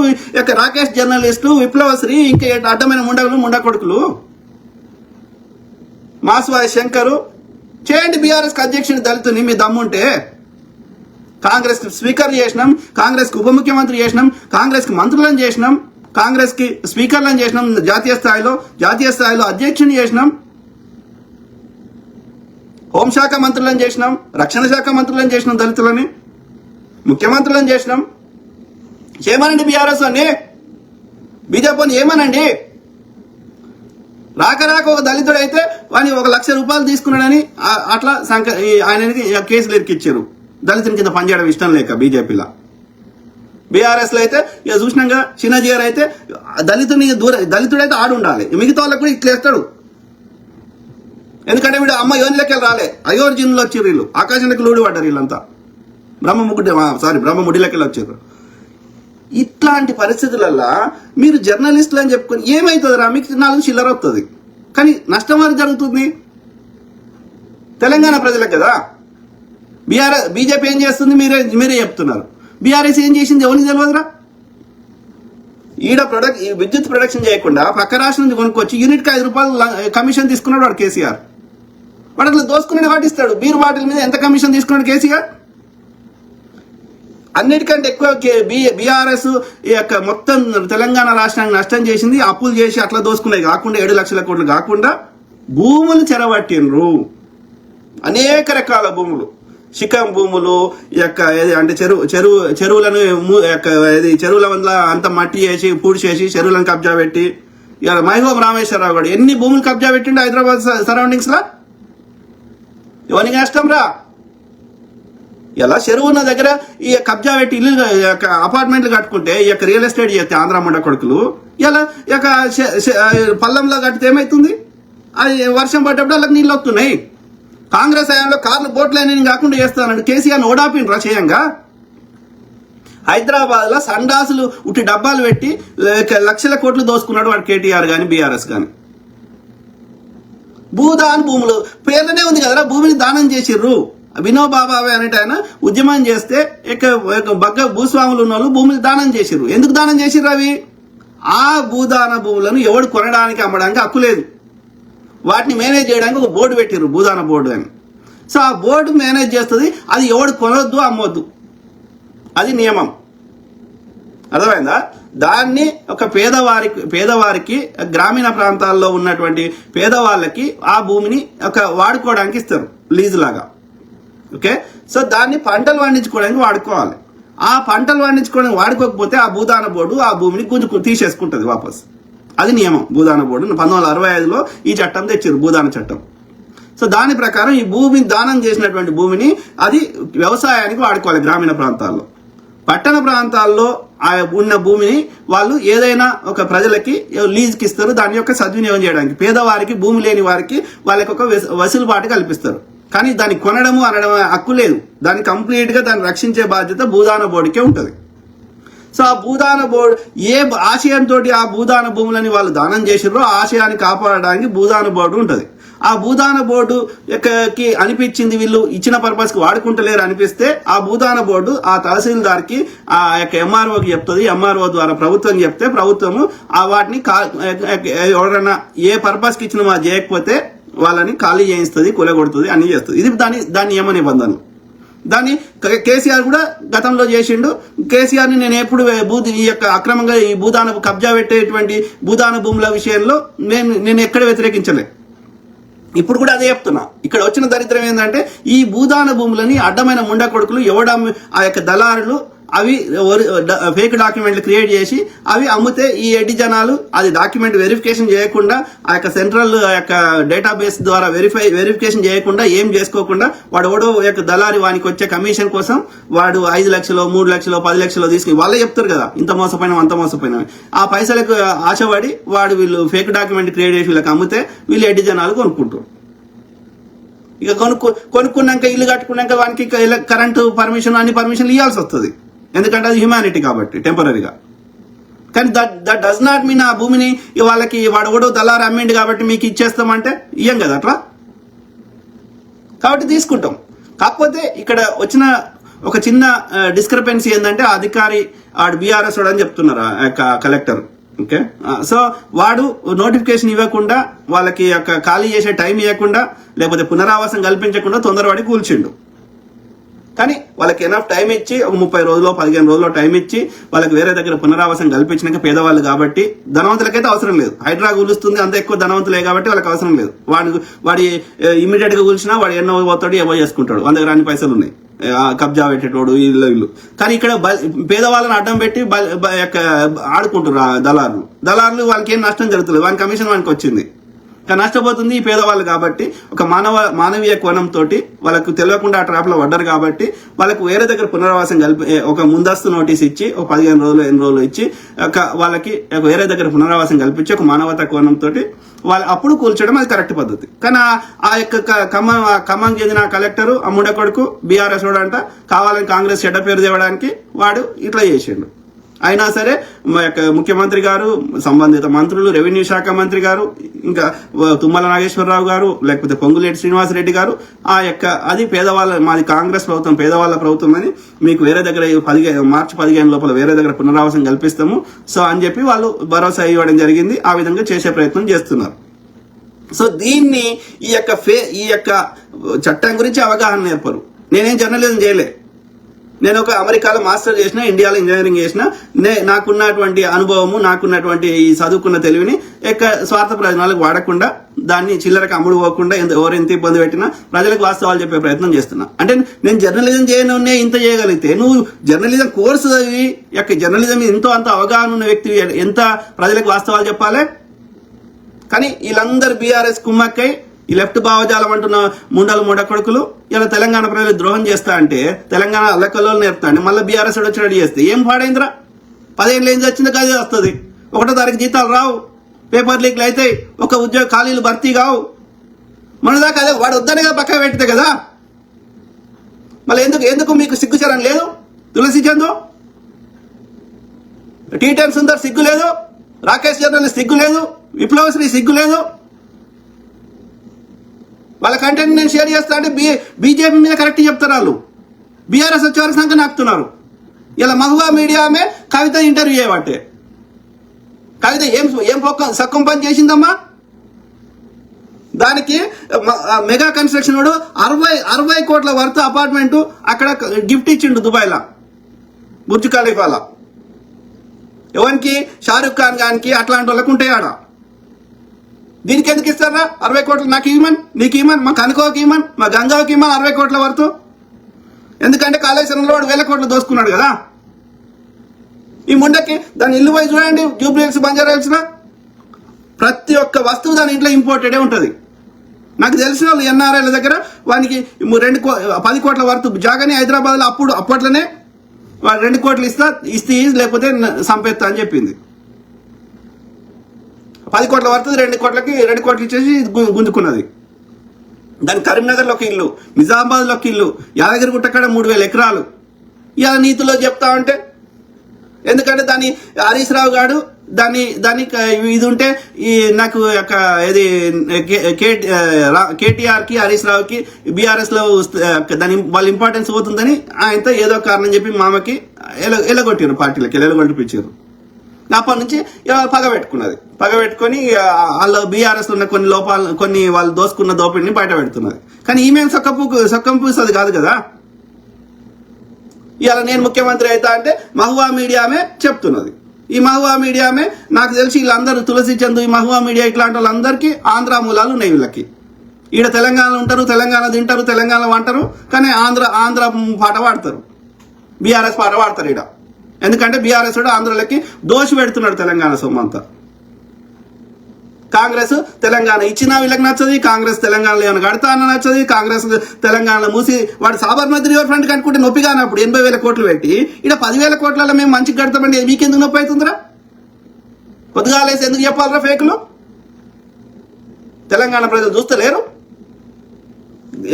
రాకేష్ జర్నలిస్టు విప్లవశ్రీ ఇంకా అడ్డమైన ముండా కొడుకులు మాసువారి శంకరు చేయండి బీఆర్ఎస్ అధ్యక్షుని దళితుని మీ దమ్ముంటే. కాంగ్రెస్ కి స్పీకర్ చేసినాం, కాంగ్రెస్ కి ఉప ముఖ్యమంత్రి చేసినాం, కాంగ్రెస్ కి మంత్రులను చేసినాం, కాంగ్రెస్ కి స్పీకర్లను చేసినాం, జాతీయ స్థాయిలో అధ్యక్షుని చేసినాం, హోంశాఖ మంత్రులను చేసినాం, రక్షణ శాఖ మంత్రులను చేసినాం, దళితులని ముఖ్యమంత్రులను చేసినాం. చేయమనండి బీఆర్ఎస్ అని, బీజేపీని ఏమనండి. రాక ఒక దళితుడు అయితే వాని 1 లక్ష రూపాయలు తీసుకున్నాడని అట్లా ఆయనకి కేసులు ఇరికిచ్చారు. దళితుని కింద పనిచేయడం ఇష్టం లేక బీజేపీలో. బీఆర్ఎస్ లో అయితే ఇక చూసినాక చిన్నజీఆర్ అయితే దళితుడైతే ఆడు ఉండాలి, మిగతా వాళ్ళకి కూడా ఇట్లేస్తాడు. ఎందుకంటే వీడు అమ్మ యోనిలకెళ్ళి రాలే, అయోర్జునులు వచ్చారు వీళ్ళు, ఆకాశానికి లూడి పడ్డారు వీళ్ళంతా, బ్రహ్మముడిలకెళ్ళి వచ్చారు. ఇట్లాంటి పరిస్థితులలో మీరు జర్నలిస్టులు అని చెప్పుకొని ఏమవుతుందిరా, మీకు 4 చిల్లర వస్తుంది, కానీ నష్టం అనేది జరుగుతుంది తెలంగాణ ప్రజలకు కదా. బీజేపీ ఏం చేస్తుంది మీరే చెప్తున్నారు. బీఆర్ఎస్ ఏం చేసింది ఎవరికి తెలియదురా. ఈ విద్యుత్ ప్రొడక్షన్ చేయకుండా పక్క రాష్ట్రం నుంచి కొనుక్కొచ్చి యూనిట్కి 5 రూపాయలు కమిషన్ తీసుకున్నాడు వాడు కేసీఆర్. వాడు అట్లా దోసుకునే వాటిస్తాడు. బీరు బాటిల్ మీద ఎంత కమిషన్ తీసుకున్నాడు కేసీఆర్? అన్నిటికంటే ఎక్కువ బీఆర్ఎస్ ఈ యొక్క మొత్తం తెలంగాణ రాష్ట్రానికి నష్టం చేసింది. అప్పులు చేసి అట్లా దోసుకునేవి కాకుండా 7 లక్షల కోట్లు కాకుండా భూములు చెరబట్టినరు. అనేక రకాల భూములు, శిఖం భూములు, అంటే చెరువులను చెరువుల వల్ల అంత మట్టి చేసి పూడి చేసి చెరువులను కబ్జా పెట్టి ఇవాళ మైహోం రామేశ్వరరావు గారు ఎన్ని భూములు కబ్జా పెట్టిండు హైదరాబాద్ సరౌండింగ్స్ లా. ఎవరికి నష్టం రా. ఇలా చెరువు ఉన్న దగ్గర ఈ కబ్జా పెట్టి ఇల్లు అపార్ట్మెంట్లు కట్టుకుంటే ఈ యొక్క రియల్ ఎస్టేట్ చేస్తే ఆంధ్ర మండ కొడుకులు ఇలా పల్లంలో కట్టితే ఏమవుతుంది? అది వర్షం పడ్డప్పుడు వాళ్ళకి నీళ్ళు వస్తున్నాయి. కాంగ్రెస్ హయాంలో కార్లు బోట్లైన కాకుండా చేస్తానండి కేసీఆర్ ఓడాపినరా చేయంగా. హైదరాబాద్ లో సండాసులు ఉట్టి డబ్బాలు పెట్టి లక్షల కోట్లు దోసుకున్నాడు వాడు కేటీఆర్ గాని బీఆర్ఎస్ గాని. భూదాన్ భూములు పేర్లనే ఉంది కదరా, భూమిని దానం చేసిర్రు. వినోబాబావే అనేట ఆయన ఉద్యమం చేస్తే బగ్గ భూస్వాములు ఉన్న వాళ్ళు భూమిని దానం చేసిర్రు. ఎందుకు దానం చేసిర్రు? అవి ఆ భూదాన భూములను ఎవడు కొనడానికి అమ్మడానికి హక్కు లేదు. వాటిని మేనేజ్ చేయడానికి ఒక బోర్డు పెట్టిర్రు, భూదాన బోర్డు అని. సో ఆ బోర్డు మేనేజ్ చేస్తుంది. అది ఎవడు కొనొద్దు అమ్మొద్దు, అది నియమం. అర్థమైందా? దాన్ని ఒక పేదవారికి గ్రామీణ ప్రాంతాల్లో ఉన్నటువంటి పేదవాళ్ళకి ఆ భూమిని వాడుకోవడానికి ఇస్తారు లీజు లాగా. ఓకే, సో దాన్ని పంటలు పండించుకోవడానికి వాడుకోవాలి. ఆ పంటలు పండించుకోవడానికి వాడుకోకపోతే ఆ భూదాన బోర్డు ఆ భూమిని తీసేసుకుంటుంది వాపస్. అది నియమం. భూదాన బోర్డు 1965లో ఈ చట్టం తెచ్చారు, భూదాన చట్టం. సో దాని ప్రకారం ఈ భూమిని దానం చేసినటువంటి భూమిని అది వ్యవసాయానికి వాడుకోవాలి గ్రామీణ ప్రాంతాల్లో. పట్టణ ప్రాంతాల్లో ఆ ఉన్న భూమిని వాళ్ళు ఏదైనా ఒక ప్రజలకి లీజుకి ఇస్తారు, దాని యొక్క సద్వినియోగం చేయడానికి. పేదవారికి, భూమి లేని వారికి వాళ్ళకి ఒక వెసులుబాటు కల్పిస్తారు. కానీ దాన్ని కొనడము అనడం హక్కు లేదు. దాన్ని కంప్లీట్ గా దాన్ని రక్షించే బాధ్యత భూదాన బోర్డుకే ఉంటుంది. సో ఆ భూదాన బోర్డు ఏ ఆశయంతో ఆ భూదాన భూములని వాళ్ళు దానం చేసిర్రో ఆ ఆశయాన్ని కాపాడడానికి భూదాన బోర్డు ఉంటుంది. ఆ భూదాన బోర్డుకి అనిపించింది వీళ్ళు ఇచ్చిన పర్పస్ కి వాడుకుంటలేరు అనిపిస్తే ఆ భూదాన బోర్డు ఆ తహసీల్దార్కి ఆ యొక్క ఎంఆర్ఓకి చెప్తుంది. ఎంఆర్ఓ ద్వారా ప్రభుత్వం చెప్తే ప్రభుత్వము ఆ వాటిని ఎవరైనా ఏ పర్పస్ కి ఇచ్చిన మా చేయకపోతే వాళ్ళని ఖాళీ చేయిస్తుంది, కూలగొడుతుంది, అన్ని చేస్తుంది. ఇది దాని నియమ నిబంధనలు. దాన్ని కేసీఆర్ కూడా గతంలో చేసిండు. కేసీఆర్ ని నేను ఎప్పుడు ఈ యొక్క అక్రమంగా ఈ భూదాన కబ్జా పెట్టేటువంటి భూదాన భూముల విషయంలో నేను ఎక్కడ వ్యతిరేకించలే. ఇప్పుడు కూడా అదే చెప్తున్నా. ఇక్కడ వచ్చిన దరిద్రం ఏంటంటే ఈ భూదాన భూములని అడ్డమైన ముండా కొడుకులు ఆ యొక్క దళారులు అవి ఫేక్ డాక్యుమెంట్లు క్రియేట్ చేసి అవి అమ్మితే ఈ ఎడ్డి జనాలు అది డాక్యుమెంట్ వెరిఫికేషన్ చేయకుండా ఆ యొక్క సెంట్రల్ యొక్క డేటాబేస్ ద్వారా వెరిఫికేషన్ చేయకుండా ఏం చేసుకోకుండా వాడు ఓడో యొక్క దళారి వానికి వచ్చే కమిషన్ కోసం వాడు 5 లక్షలు 3 లక్షలు 10 లక్షలు తీసుకుని వాళ్ళే చెప్తారు కదా ఇంత మోసపోయినా అంత మోసపోయినా. ఆ పైసలకు ఆశపడి వీళ్ళు ఫేక్ డాక్యుమెంట్ క్రియేట్ చేసి వీళ్ళకి అమ్మితే వీళ్ళు ఎడ్డి జనాలు కొనుక్కుంటారు. ఇక కొనుక్కున్నాక ఇల్లు కట్టుకున్నాక వానికి కరెంటు పర్మిషన్ అన్ని పర్మిషన్లు ఇవ్వాల్సి వస్తుంది. ఎందుకంటే అది హ్యుమానిటీ కాబట్టి టెంపరీగా. కానీ దట్ డస్ నాట్ మీన్ ఆ భూమిని వాళ్ళకి వాడు దళారు అమ్మిండు కాబట్టి మీకు ఇచ్చేస్తామంటే ఇయ్యం కదా అట్లా. కాబట్టి తీసుకుంటాం. కాకపోతే ఇక్కడ వచ్చిన ఒక చిన్న డిస్క్రిపెన్సీ ఏంటంటే ఆ అధికారి ఆడు బీఆర్ఎస్ వాడు అని చెప్తున్నారు కలెక్టర్. ఓకే, సో వాడు నోటిఫికేషన్ ఇవ్వకుండా వాళ్ళకి ఖాళీ చేసే టైం ఇవ్వకుండా లేకపోతే పునరావాసం కల్పించకుండా తొందరపడి కూల్చిండు. కానీ వాళ్ళకి ఎనఫ్ టైం ఇచ్చి ఒక 30 రోజులు 15 రోజులు టైం ఇచ్చి వాళ్ళకి వేరే దగ్గర పునరావాసం కల్పించినాక పేదవాళ్ళు కాబట్టి ధనవంతులకైతే అవసరం లేదు. హైడ్రా కూలుస్తుంది అంత ఎక్కువ ధనవంతులే కాబట్టి వాళ్ళకి అవసరం లేదు. వాడి ఇమీడియట్ గా కూల్చినా వాడు ఎన్నో పోతాడు ఏవో చేసుకుంటాడు, వాళ్ళ దగ్గర అన్ని పైసలు ఉన్నాయి, కబ్జా పెట్టేటోడు ఇల్లు. కానీ ఇక్కడ పేదవాళ్ళని అడ్డం పెట్టి ఆడుకుంటారు దళారులు. వాళ్ళకి ఏం నష్టం జరుగుతుంది, వాని కమిషన్ వానికి వచ్చింది. కానీ నష్టపోతుంది ఈ పేదవాళ్ళు కాబట్టి ఒక మానవీయ కోణంతో వాళ్ళకు తెలియకుండా ఆ ట్రాప్ లో పడ్డారు కాబట్టి వాళ్ళకు వేరే దగ్గర పునరావాసం ఒక ముందస్తు నోటీస్ ఇచ్చి ఒక 15 రోజులు 8 రోజులు ఇచ్చి వాళ్ళకి వేరే దగ్గర పునరావాసం కల్పించి ఒక మానవతా కోణంతో వాళ్ళు అప్పుడు కూల్చడం అది కరెక్ట్ పద్ధతి. కానీ ఆ యొక్క ఖమ్మం చెందిన కలెక్టర్ అమ్ముడ కొడుకు బీఆర్ఎస్ వాడు అంట కావాలని కాంగ్రెస్ చెడ్డ పేరు తేవడానికి వాడు ఇట్లా చేసిండు. అయినా సరే ముఖ్యమంత్రి గారు, సంబంధిత మంత్రులు, రెవెన్యూ శాఖ మంత్రి గారు, ఇంకా తుమ్మల నాగేశ్వరరావు గారు, లేకపోతే పొంగులేటి శ్రీనివాసరెడ్డి గారు అది మాది కాంగ్రెస్ ప్రభుత్వం పేదవాళ్ళ ప్రభుత్వం అని మీకు వేరే దగ్గర మార్చి 15 లోపల వేరే దగ్గర పునరావాసం కల్పిస్తాము సో అని చెప్పి వాళ్ళు భరోసా ఇవ్వడం జరిగింది. ఆ విధంగా చేసే ప్రయత్నం చేస్తున్నారు. సో దీన్ని ఈ యొక్క చట్టం గురించి అవగాహన నేర్పరు. నేనేం జర్నలిజం చేయలే, నేను ఒక అమెరికాలో మాస్టర్ చేసిన, ఇండియాలో ఇంజనీరింగ్ చేసిన, నాకున్నటువంటి అనుభవము, నాకున్నటువంటి ఈ చదువుకున్న తెలివిని స్వార్థ ప్రయోజనాలకు వాడకుండా దాన్ని చిల్లరకు అమ్ముడు పోకుండా ఎవరు ఎంత ఇబ్బంది పెట్టినా ప్రజలకు వాస్తవాలు చెప్పే ప్రయత్నం చేస్తున్నా. అంటే నేను జర్నలిజం చేయనున్నే ఇంత చేయగలిగితే నువ్వు జర్నలిజం కోర్సు చదివి జర్నలిజం ఎంతో అంత అవగాహన ఉన్న వ్యక్తి ఎంత ప్రజలకు వాస్తవాలు చెప్పాలి. కానీ వీళ్ళందరూ బీఆర్ఎస్ కుమ్మక్కై ఈ లెఫ్ట్ భావజాలం అంటున్న ముండ కొడుకులు ఇలా తెలంగాణ ప్రజలు ద్రోహం చేస్తా అంటే తెలంగాణ అల్లకల్లోలు నేర్పుతా అంటే మళ్ళీ బీఆర్ఎస్ వచ్చినట్టు చేస్తే ఏం పాడైందిరా? 10 ఏళ్ళు ఏం వచ్చింది కదే వస్తుంది. 1వ తారీఖు జీతాలు రావు, పేపర్ లీక్లు అవుతాయి, ఒక ఉద్యోగ ఖాళీలు భర్తీ కావు. మనదాకా అదే వాడు వద్దనే కదా పక్క పెడితే కదా. మళ్ళీ ఎందుకు మీకు సిగ్గుచరం లేదు? తులసి చందు, టీ10 సుందర్ సిగ్గు లేదు, రాకేష్ జర్నల్ సిగ్గు లేదు, విప్లవశ్రీ సిగ్గు లేదు. వాళ్ళ కంటెంట్ నేను షేర్ చేస్తా అంటే బీజేపీ మీద కరెక్ట్ చెప్తారు వాళ్ళు. బీఆర్ఎస్ వచ్చేవారి సంఖ్య నాకుతున్నారు. ఇలా మహువా మీడియా ఆమె కవిత ఇంటర్వ్యూ చేయబట్టే. కవిత ఏం సక్కం పని చేసిందమ్మా? దానికి మెగా కన్స్ట్రక్షన్ వాడు 60 కోట్ల వర్త్ అపార్ట్మెంట్ అక్కడ గిఫ్ట్ ఇచ్చిండు దుబాయ్లో, బుర్జ్ ఖలీఫాలో. ఎవరికి? షారుఖ్ ఖాన్ గానికి అట్లాంటి వాళ్ళకు ఉంటాయి ఆడ. దీనికి ఎందుకు ఇస్తారా 60 కోట్లు? నాకు ఇవ్వమని, నీకు ఇవ్వమని, మా కనుకోకి ఇవ్వమని, మా గంగాకి ఇవ్వమని 60 కోట్ల వరకు. ఎందుకంటే కాళేశ్వరంలో వాడు 1000 కోట్లు దోసుకున్నాడు కదా. ఈ ముండకి దాని ఇల్లు పోయి చూడండి, జూబ్లీహిల్స్, బంజారాహిల్స్, ప్రతి ఒక్క వస్తువు దాని ఇంట్లో ఇంపోర్టెడే ఉంటుంది. నాకు తెలిసిన వాళ్ళు ఎన్ఆర్ఐల దగ్గర వానికి 10 కోట్ల వరకు జాగాని హైదరాబాద్లో అప్పట్లోనే వాడు 2 కోట్లు ఇస్తే లేకపోతే సంపేత్తా అని చెప్పింది. 10 కోట్ల వరకు 2 కోట్లు ఇచ్చేసి గుంజుకున్నది. దాని కరీంనగర్లో ఒక ఇల్లు, నిజామాబాద్లో ఒక ఇల్లు, యాదగిరిగుట్ట కాడ 3000 ఎకరాలు. ఇలా నీతిలో చెప్తా ఉంటే ఎందుకంటే దాన్ని హరీష్ రావు గారు దాన్ని ఇది ఉంటే ఈ నాకు ఇది కేటీఆర్కి హరీష్ రావుకి బీఆర్ఎస్లో దాని వాళ్ళ ఇంపార్టెన్స్ పోతుందని ఆయనతో ఏదో కారణం చెప్పి మామకి ఎలగొట్టారు, పార్టీలకి ఎలగొట్టిపించారు. అప్పటి నుంచి పగ పెట్టుకొని వాళ్ళు బీఆర్ఎస్ లో ఉన్న కొన్ని వాళ్ళు దోసుకున్న దోపిడిని బయట పెడుతున్నది. కానీ ఈమె సొక్కంపూస్తుంది కాదు కదా. ఇవాళ నేను ముఖ్యమంత్రి అవుతా అంటే మహువా మీడియామే చెప్తున్నది. ఈ మహువా మీడియామే నాకు తెలిసి వీళ్ళందరూ తులసి చందు, ఈ మహువా మీడియా ఇట్లాంటి వాళ్ళందరికీ ఆంధ్ర మూలాలు ఉన్నాయి. వీళ్ళకి ఈడ తెలంగాణ ఉంటారు, తెలంగాణ తింటారు, తెలంగాణ వంటారు, కానీ ఆంధ్ర పాట పాడతారు, బీఆర్ఎస్ పాట పాడతారు ఈడ. ఎందుకంటే బీఆర్ఎస్ కూడా ఆంధ్రలకి దోషి పెడుతున్నాడు తెలంగాణ సొమ్మంతా. కాంగ్రెస్ తెలంగాణ ఇచ్చినా వీళ్ళకి నచ్చది, కాంగ్రెస్ తెలంగాణలో ఏమైనా కడతా అన్న నచ్చది, కాంగ్రెస్ తెలంగాణలో మూసి వాడు సాబర్మతి రివర్ ఫ్రంట్ కనుక్కుంటే నొప్పి కానప్పుడు 80,000 కోట్లు పెట్టి ఇక్కడ 10,000 కోట్లలో మేము మంచిగా కడతామండి, మీకెందుకు నొప్పి అవుతుందిరా? పొద్దుగాలేసి ఎందుకు చెప్పాలరా ఫేకులు? తెలంగాణ ప్రజలు చూస్తలేరు.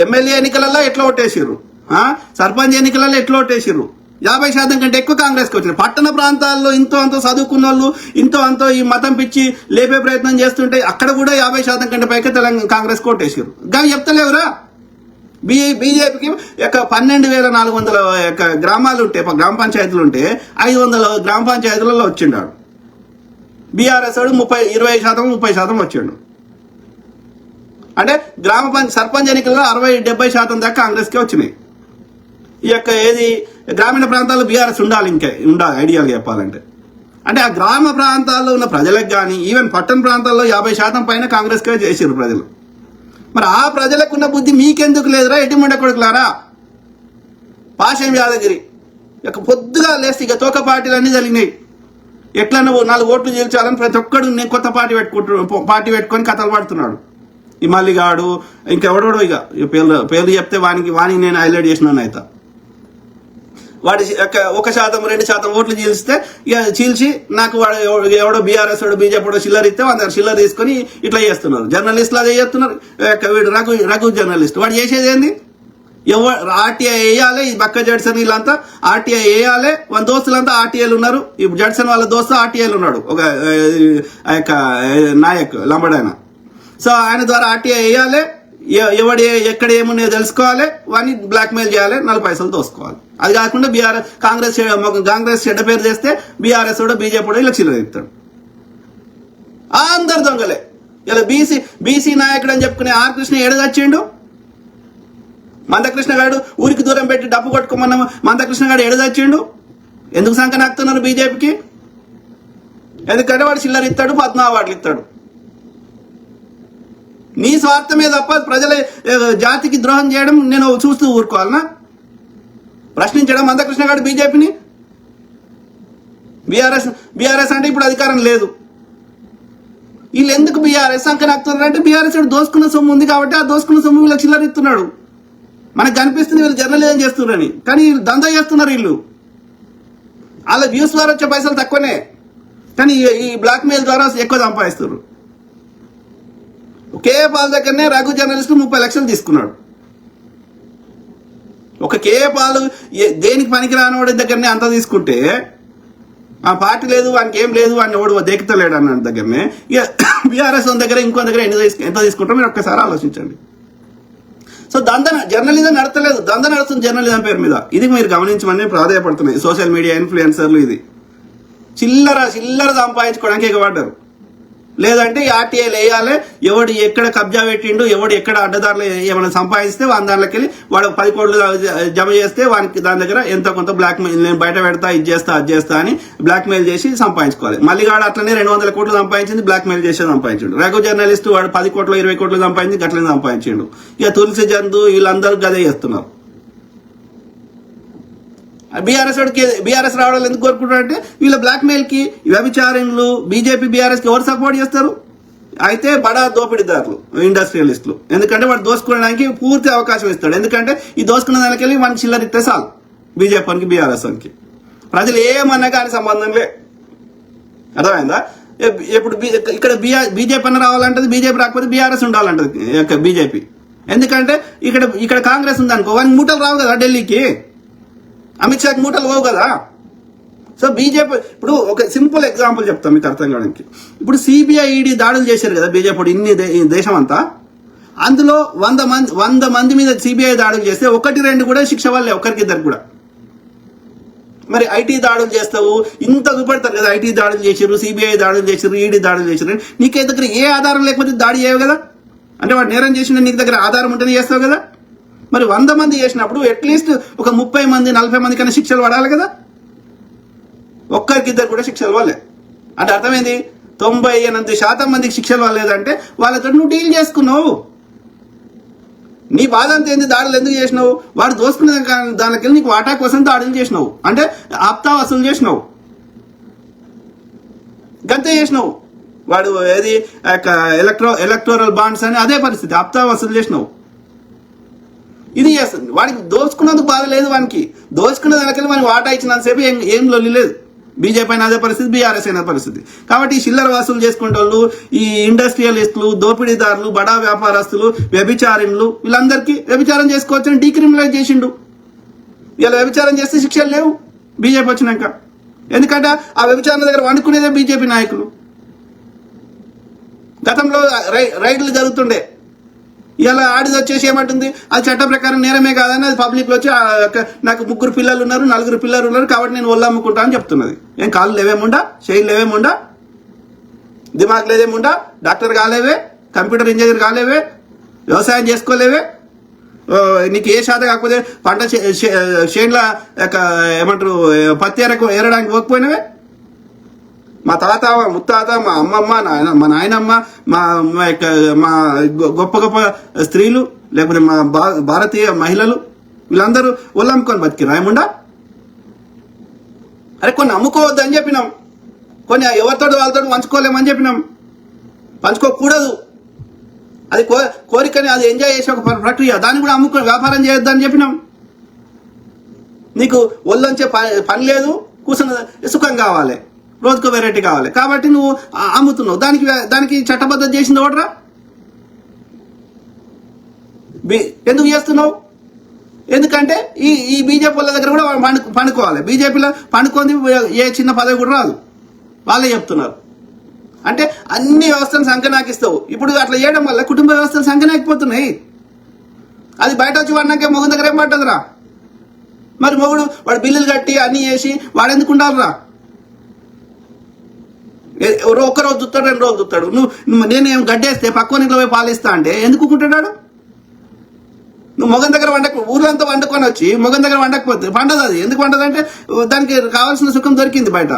ఎమ్మెల్యే ఎన్నికలలో ఎట్లా ఓటేసిర్రు, సర్పంచ్ ఎన్నికలలో ఎట్లా ఓటేసిర్రు, 50% కంటే ఎక్కువ కాంగ్రెస్కి వచ్చినాయి. పట్టణ ప్రాంతాల్లో ఇంతో అంతో చదువుకున్న వాళ్ళు ఇంతో అంతో ఈ మతం పిచ్చి లేపే ప్రయత్నం చేస్తుంటే అక్కడ కూడా 50% కంటే పైకి తెలంగాణ కాంగ్రెస్ కోటేసారు. కానీ చెప్తలేవురా. బీజేపీకి 12,400 గ్రామాలు ఉంటే, గ్రామ పంచాయతీలు ఉంటే 500 గ్రామ పంచాయతీలలో వచ్చిండాడు. బీఆర్ఎస్ వాడు 20% 30% వచ్చిండు. అంటే సర్పంచ్ ఎన్నికల్లో 60-70% దాకా కాంగ్రెస్కే వచ్చినాయి. ఈ యొక్క ఏది గ్రామీణ ప్రాంతాల్లో బీఆర్ఎస్ ఉండాలి ఐడియాలు చెప్పాలంటే. అంటే ఆ గ్రామ ప్రాంతాల్లో ఉన్న ప్రజలకు కానీ ఈవెన్ పట్టణ ప్రాంతాల్లో 50% పైన కాంగ్రెస్కే చేసారు ప్రజలు. మరి ఆ ప్రజలకున్న బుద్ధి మీకెందుకు లేదురా ఎటిమండ కొడుకులారా? పాషం యాదగిరి పొద్దుగా లేస్తే ఇక తోక పార్టీలన్నీ జరిగినాయి. ఎట్లా నువ్వు 4 ఓట్లు గెలిచాలని ప్రతి ఒక్కడు నేను కొత్త పార్టీ పెట్టుకొని కథలు పడుతున్నాడు. ఈ మల్లిగాడు ఇంకెవడోడో ఇక పేర్లు చెప్తే వానికి నేను హైలైట్ చేసినాను. అయితే వాడి 1% 2% ఓట్లు చీల్స్తే ఇక చీల్చి నాకు వాడు ఎవడో బీఆర్ఎస్ వాడు బీజేపీ వాడు చిల్లర ఇస్తే వాళ్ళ చిల్లర తీసుకొని ఇట్లా చేస్తున్నారు. జర్నలిస్టులు అదే చేస్తున్నారు. వీడు రఘు జర్నలిస్ట్ వాడు చేసేది ఏంది? ఆర్టీఐ వేయాలి. ఈ బక్క జడ్సన్ వీళ్ళంతా ఆర్టీఐ వేయాలి. వాళ్ళ దోస్తులంతా ఆర్టీఐలు ఉన్నారు. ఈ జడ్సన్ వాళ్ళ దోస్తు ఆర్టీఐలు ఉన్నాడు, ఒక నాయక్ లంబడాయన. సో ఆయన ద్వారా ఆర్టీఐ వేయాలి. ఎక్కడ ఏమున్నాయో తెలుసుకోవాలి. వాడిని బ్లాక్మెయిల్ చేయాలి, 4 పైసలు దోసుకోవాలి. అది కాకుండా కాంగ్రెస్ చెడ్డ పేరు చేస్తే బీఆర్ఎస్ కూడా బీజేపీ కూడా ఇలా చిల్లర ఇస్తాడు. అందరు దొంగలే. ఇలా బీసీ నాయకుడు అని చెప్పుకునే ఆర్ కృష్ణ ఎడదచ్చిండు. మందకృష్ణ గారు ఊరికి దూరం పెట్టి డబ్బు కొట్టుకోమన్న మందకృష్ణ గారు ఎడదచ్చిండు. ఎందుకు సంఖ్య నాకుతున్నారు బీజేపీకి? ఎందుకంటే వాడు చిల్లర ఇస్తాడు, 14 అవార్డులు ఇస్తాడు. నీ స్వార్థమే తప్ప ప్రజల జాతికి ద్రోహం చేయడం నేను చూస్తూ ఊరుకోవాలనా? ప్రశ్నించడం మందకృష్ణ గారు బీజేపీని. బీఆర్ఎస్ అంటే ఇప్పుడు అధికారం లేదు. వీళ్ళు ఎందుకు బీఆర్ఎస్ అంక నాకుతున్నారు అంటే బీఆర్ఎస్ దోసుకున్న సొమ్ము ఉంది కాబట్టి ఆ దోసుకున్న సొమ్ము వీళ్ళకి చిల్లర ఇస్తున్నాడు. మనకు కనిపిస్తుంది వీళ్ళు జర్నలిజం చేస్తున్నారని, కానీ వీళ్ళు దందా చేస్తున్నారు. వీళ్ళు వాళ్ళ వ్యూస్ ద్వారా వచ్చే పైసలు తక్కువనే, కానీ ఈ బ్లాక్ మెయిల్ ద్వారా ఎక్కువ సంపాదిస్తున్నారు. కేఏ పాల్ దగ్గరనే రఘు జర్నలిస్ట్ 30 లక్షలు తీసుకున్నాడు. ఒక కేఏ పాల్ దేనికి పనికి రానివాడి దగ్గరనే అంత తీసుకుంటే, ఆ పార్టీ లేదు వానికి ఏం లేదు వాడిని ఎవడు దేకుతలేడు అన్న దగ్గరనే ఇక బీఆర్ఎస్ దగ్గర ఇంకో దగ్గర ఎంత తీసుకుంటారో మీరు ఒక్కసారి ఆలోచించండి. సో జర్నలిజం నడతలేదు, దంద నడుస్తుంది జర్నలిజం పేరు మీద. ఇది మీరు గమనించమని ప్రాధాయపడుతున్నాయి సోషల్ మీడియా ఇన్ఫ్లుయెన్సర్లు. ఇది చిల్లర సంపాదించుకోవడానికి ఎగబడ్డారు. లేదంటే ఆర్టీఐలు వేయాలి. ఎవడు ఎక్కడ కబ్జా పెట్టిండు, ఎవడు ఎక్కడ అడ్డదారులు ఏమైనా సంపాదిస్తే దాంట్లోకి వెళ్ళి వాడు 10 కోట్లు జమ చేస్తే వానికి దాని దగ్గర ఎంతో కొంత బ్లాక్ మెయిల్, నేను బయట పెడతా ఇది చేస్తా అని బ్లాక్ మెయిల్ చేసి సంపాదించుకోవాలి. మల్లిగాడు అట్లనే 200 కోట్లు సంపాదించింది, బ్లాక్ మెయిల్ చేసి సంపాదించిండు. రఘు జర్నలిస్ట్ వాడు 10 కోట్లు 20 కోట్లు సంపాదించి గట్లనే సంపాదించిండు. ఇక తులసి జంతు వీళ్ళందరూ గదే చేస్తున్నారు. బీఆర్ఎస్ రావడం ఎందుకు కోరుకుంటారంటే వీళ్ళ బ్లాక్ మెయిల్ కి వ్యభిచారంలు బీజేపీ బీఆర్ఎస్ కి ఎవరు సపోర్ట్ చేస్తారు? అయితే బడా దోపిడీదారులు, ఇండస్ట్రియలిస్టులు. ఎందుకంటే వాడు దోసుకోవడానికి పూర్తి అవకాశం ఇస్తాడు. ఎందుకంటే ఈ దోసుకున్న దానికి వెళ్ళి వాడిని చిల్లర ఇస్తే చాలు బీజేపీకి బీఆర్ఎస్ కి. ప్రజలు ఏమన్నా కానీ సంబంధం లే. అర్థమైందా? ఇప్పుడు ఇక్కడ బీజేపీ అన్న రావాలంటది, బీజేపీ రాకపోతే బీఆర్ఎస్ ఉండాలంటది బీజేపీ. ఎందుకంటే ఇక్కడ కాంగ్రెస్ ఉందనుకో వానికి మూటలు రావు కదా ఢిల్లీకి, అమిత్ షాకి మూటలు పోవు కదా. సో బీజేపీ ఇప్పుడు ఒక సింపుల్ ఎగ్జాంపుల్ చెప్తాం మీకు అర్థం కావడానికి. ఇప్పుడు సిబిఐ ఈడీ దాడులు చేశారు కదా బీజేపీ ఇన్ని దేశం అంతా. అందులో 100 మంది మీద సిబిఐ దాడులు చేస్తే 1-2 కూడా శిక్ష వల్లే, 1-2 కూడా. మరి ఐటీ దాడులు చేస్తావు ఇంత చూపెడతారు కదా, ఐటీ దాడులు చేశారు, సిబిఐ దాడులు చేశారు, ఈడీ దాడులు చేశారు. నీకే దగ్గర ఏ ఆధారం లేకపోతే దాడి చేయవు కదా. అంటే వాడు నేరం చేసిన నీకు దగ్గర ఆధారం ఉంటేనే చేస్తావు కదా. మరి 100 మంది చేసినప్పుడు అట్లీస్ట్ ఒక 30 మంది 40 మంది కన్నా శిక్షలు పడాలి కదా. 1-2 కూడా శిక్షలు వాళ్ళే అంటే అర్థమైంది. 98% మందికి శిక్షలు వాళ్ళేదంటే వాళ్ళతో నువ్వు డీల్ చేసుకున్నావు. నీ బాధ అంత ఏంది? దాడులు ఎందుకు చేసినావు? వాడు దోసుకునే దానికి నీకు వాటా కోసం దాడులు చేసినావు, అంటే ఆప్తా వసూలు చేసినావు, గంతే చేసినావు. వాడు ఏది ఎలక్టోరల్ బాండ్స్ అని అదే పరిస్థితి, ఆప్తా వసూలు చేసినావు. ఇది చేస్తుంది. వాడికి దోచుకున్నందుకు బాధ లేదు. వానికి దోచుకున్న దానికెళ్ళి మనకి వాటా ఇచ్చినంతసేపు ఏం లొల్లి లేదు. బీజేపీ అయినా అదే పరిస్థితి, బీఆర్ఎస్ అయినా పరిస్థితి. కాబట్టి ఈ చిల్లర వసూలు చేసుకునే వాళ్ళు, ఈ ఇండస్ట్రియలిస్టులు, దోపిడీదారులు, బడా వ్యాపారస్తులు, వ్యభిచారులు, వీళ్ళందరికీ వ్యభిచారం చేసుకోవచ్చని డీక్రిమినలైజ్ చేసిండు. ఇలా వ్యభిచారం చేస్తే శిక్షలు లేవు. బీజేపీ వచ్చినాక. ఎందుకంటే ఆ వ్యభిచారణ దగ్గర వండుకునేదే బీజేపీ నాయకులు. గతంలో రైడ్లు జరుగుతుండే, ఇలా ఆడిది వచ్చేసి ఏమంటుంది, అది చట్ట ప్రకారం నేరమే కాదని అది పబ్లిక్లో వచ్చి నాకు 3 పిల్లలు ఉన్నారు, 4 పిల్లలు ఉన్నారు కాబట్టి నేను ఒళ్ళు అమ్ముకుంటా అని చెప్తున్నది. ఏం కాళ్ళు లేవేముండా, చేయిలు లేవేముండా, దిమాగ్ లేదేముండా, డాక్టర్ కాలేవే, కంప్యూటర్ ఇంజనీర్ కాలేవే, వ్యవసాయం చేసుకోలేవే, నీకు ఏ శాతం కాకపోతే పంట చేన్ల ఏమంటారు పత్తి ఏరడానికి పోకపోయినవే. మా తాత, మా ముత్తాత, మా అమ్మమ్మ, మా నాయనమ్మ, మా గొప్ప గొప్ప స్త్రీలు, లేకపోతే మా భారతీయ మహిళలు వీళ్ళందరూ ఒళ్ళు అమ్ముకొని బతికి రాయముండా. అరే కొన్ని అమ్ముకోవద్దని చెప్పినాం, కొన్ని ఎవరితో వాళ్ళతో పంచుకోలేమని చెప్పినాం. పంచుకోకూడదు, అది కోరికని, అది ఎంజాయ్ చేసే ఒక ప్రక్రియ, దాన్ని కూడా వ్యాపారం చేయొద్దని చెప్పినాం. నీకు ఒళ్ళొంచే పని లేదు, కూర్చున్న సుఖం కావాలి, రోజుకో వెరైటీ కావాలి కాబట్టి నువ్వు అమ్ముతున్నావు. దానికి చట్టబద్ధత చేసింది ఒకట్రా. ఎందుకు చేస్తున్నావు? ఎందుకంటే ఈ బీజేపీ వాళ్ళ దగ్గర కూడా పండుకోవాలి. బీజేపీలో పండుకొని ఏ చిన్న పదవి కూడా రాదు, వాళ్ళే చెప్తున్నారు. అంటే అన్ని వ్యవస్థలను సంకనాకిస్తావు. ఇప్పుడు అట్లా చేయడం వల్ల కుటుంబ వ్యవస్థలు సంకనాకిపోతున్నాయి. అది బయట వచ్చి వాడినాకే మొగం దగ్గర ఏం పట్టదురా. మరి మొగుడు వాడు బిల్లులు కట్టి అన్ని చేసి వాడెందుకు ఉండాలిరా? ఒక్కరోజు చూస్తాడు, 2 రోజులు చూస్తాడు. నేనేం గడ్డేస్తే పక్కన ఇంట్లో పోయి పాలిస్తా అంటే ఎందుకు కుంటాడు? నువ్వు మొగం దగ్గర ఊర్లంతా వండుకొని వచ్చి మొగం దగ్గర వండకపోతే పండదు. అది ఎందుకు పండదంటే దానికి కావాల్సిన సుఖం దొరికింది బయట.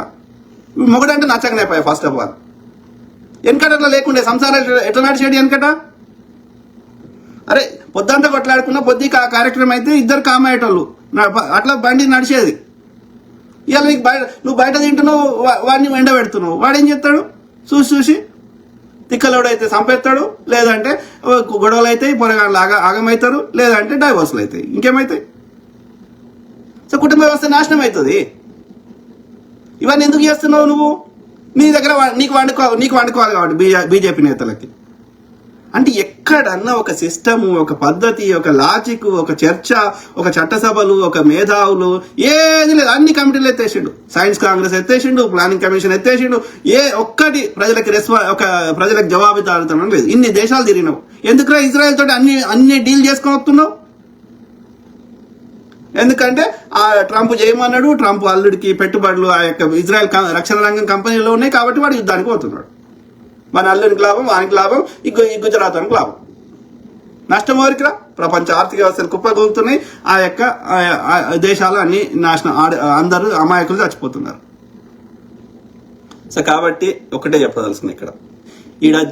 మొగడంటే నచ్చకనేపాయి. ఫస్ట్ ఆఫ్ ఆల్ వెనకట అట్లా లేకుండే సంసారం ఎట్లా నడిచేది వెనకట? అరే పొద్దంతా కొట్లాడుకున్న పొద్దు కార్యక్రమం అయితే 2 కామయ్యేటోళ్ళు, అట్లా బండి నడిచేది. ఇవాళ నీకు నువ్వు బయట తింటున్నావు, వాడిని ఎండ పెడుతున్నావు. వాడు ఏం చేస్తాడు? చూసి తిక్కలోడైతే చంపేస్తాడు, లేదంటే గొడవలు అవుతాయి, పొరగాళ్ళు ఆగమవుతారు, లేదంటే డైవర్సులు అవుతాయి, ఇంకేమవుతాయి. సో కుటుంబ వ్యవస్థ నాశనం అవుతుంది. ఇవన్నీ ఎందుకు చేస్తున్నావు నువ్వు? నీ దగ్గర నీకు వండుకోవాలి కాబట్టి బీజేపీ నేతలకి. అంటే ఎక్కడన్నా ఒక సిస్టము, ఒక పద్ధతి, ఒక లాజిక్, ఒక చర్చ, ఒక చట్టసభలు, ఒక మేధావులు ఏది లేదు. అన్ని కమిటీలు ఎత్తేసిండు. సైన్స్ కాంగ్రెస్ ఎత్తేసిండు, ప్లానింగ్ కమిషన్ ఎత్తేసిండు. ఏ ఒక్కటి ప్రజలకు జవాబుదారీతనం లేదు. ఇన్ని దేశాలు తిరిగినావు, ఎందుకురా ఇజ్రాయెల్ తోటి అన్ని డీల్ చేసుకొని వస్తున్నావు? ఎందుకంటే ఆ ట్రంప్ చేయమన్నాడు, ట్రంప్ అల్లుడికి పెట్టుబడులు ఆ యొక్క ఇజ్రాయెల్ రక్షణ రంగం కంపెనీలో ఉన్నాయి కాబట్టి వాడు యుద్ధానికి పోతున్నాడు. మన అల్లునికి లాభం, వానికి లాభం, ఈ గుజరాత్ వానికి లాభం. నష్టం ఎవరికిరా? ప్రపంచ ఆర్థిక వ్యవస్థలు కుప్పగొలుతున్నాయి. ఆ యొక్క దేశాలు అన్ని నాశనం, అందరూ అమాయకులు చచ్చిపోతున్నారు. సో కాబట్టి ఒకటే చెప్పదలుచుకున్నా, ఇక్కడ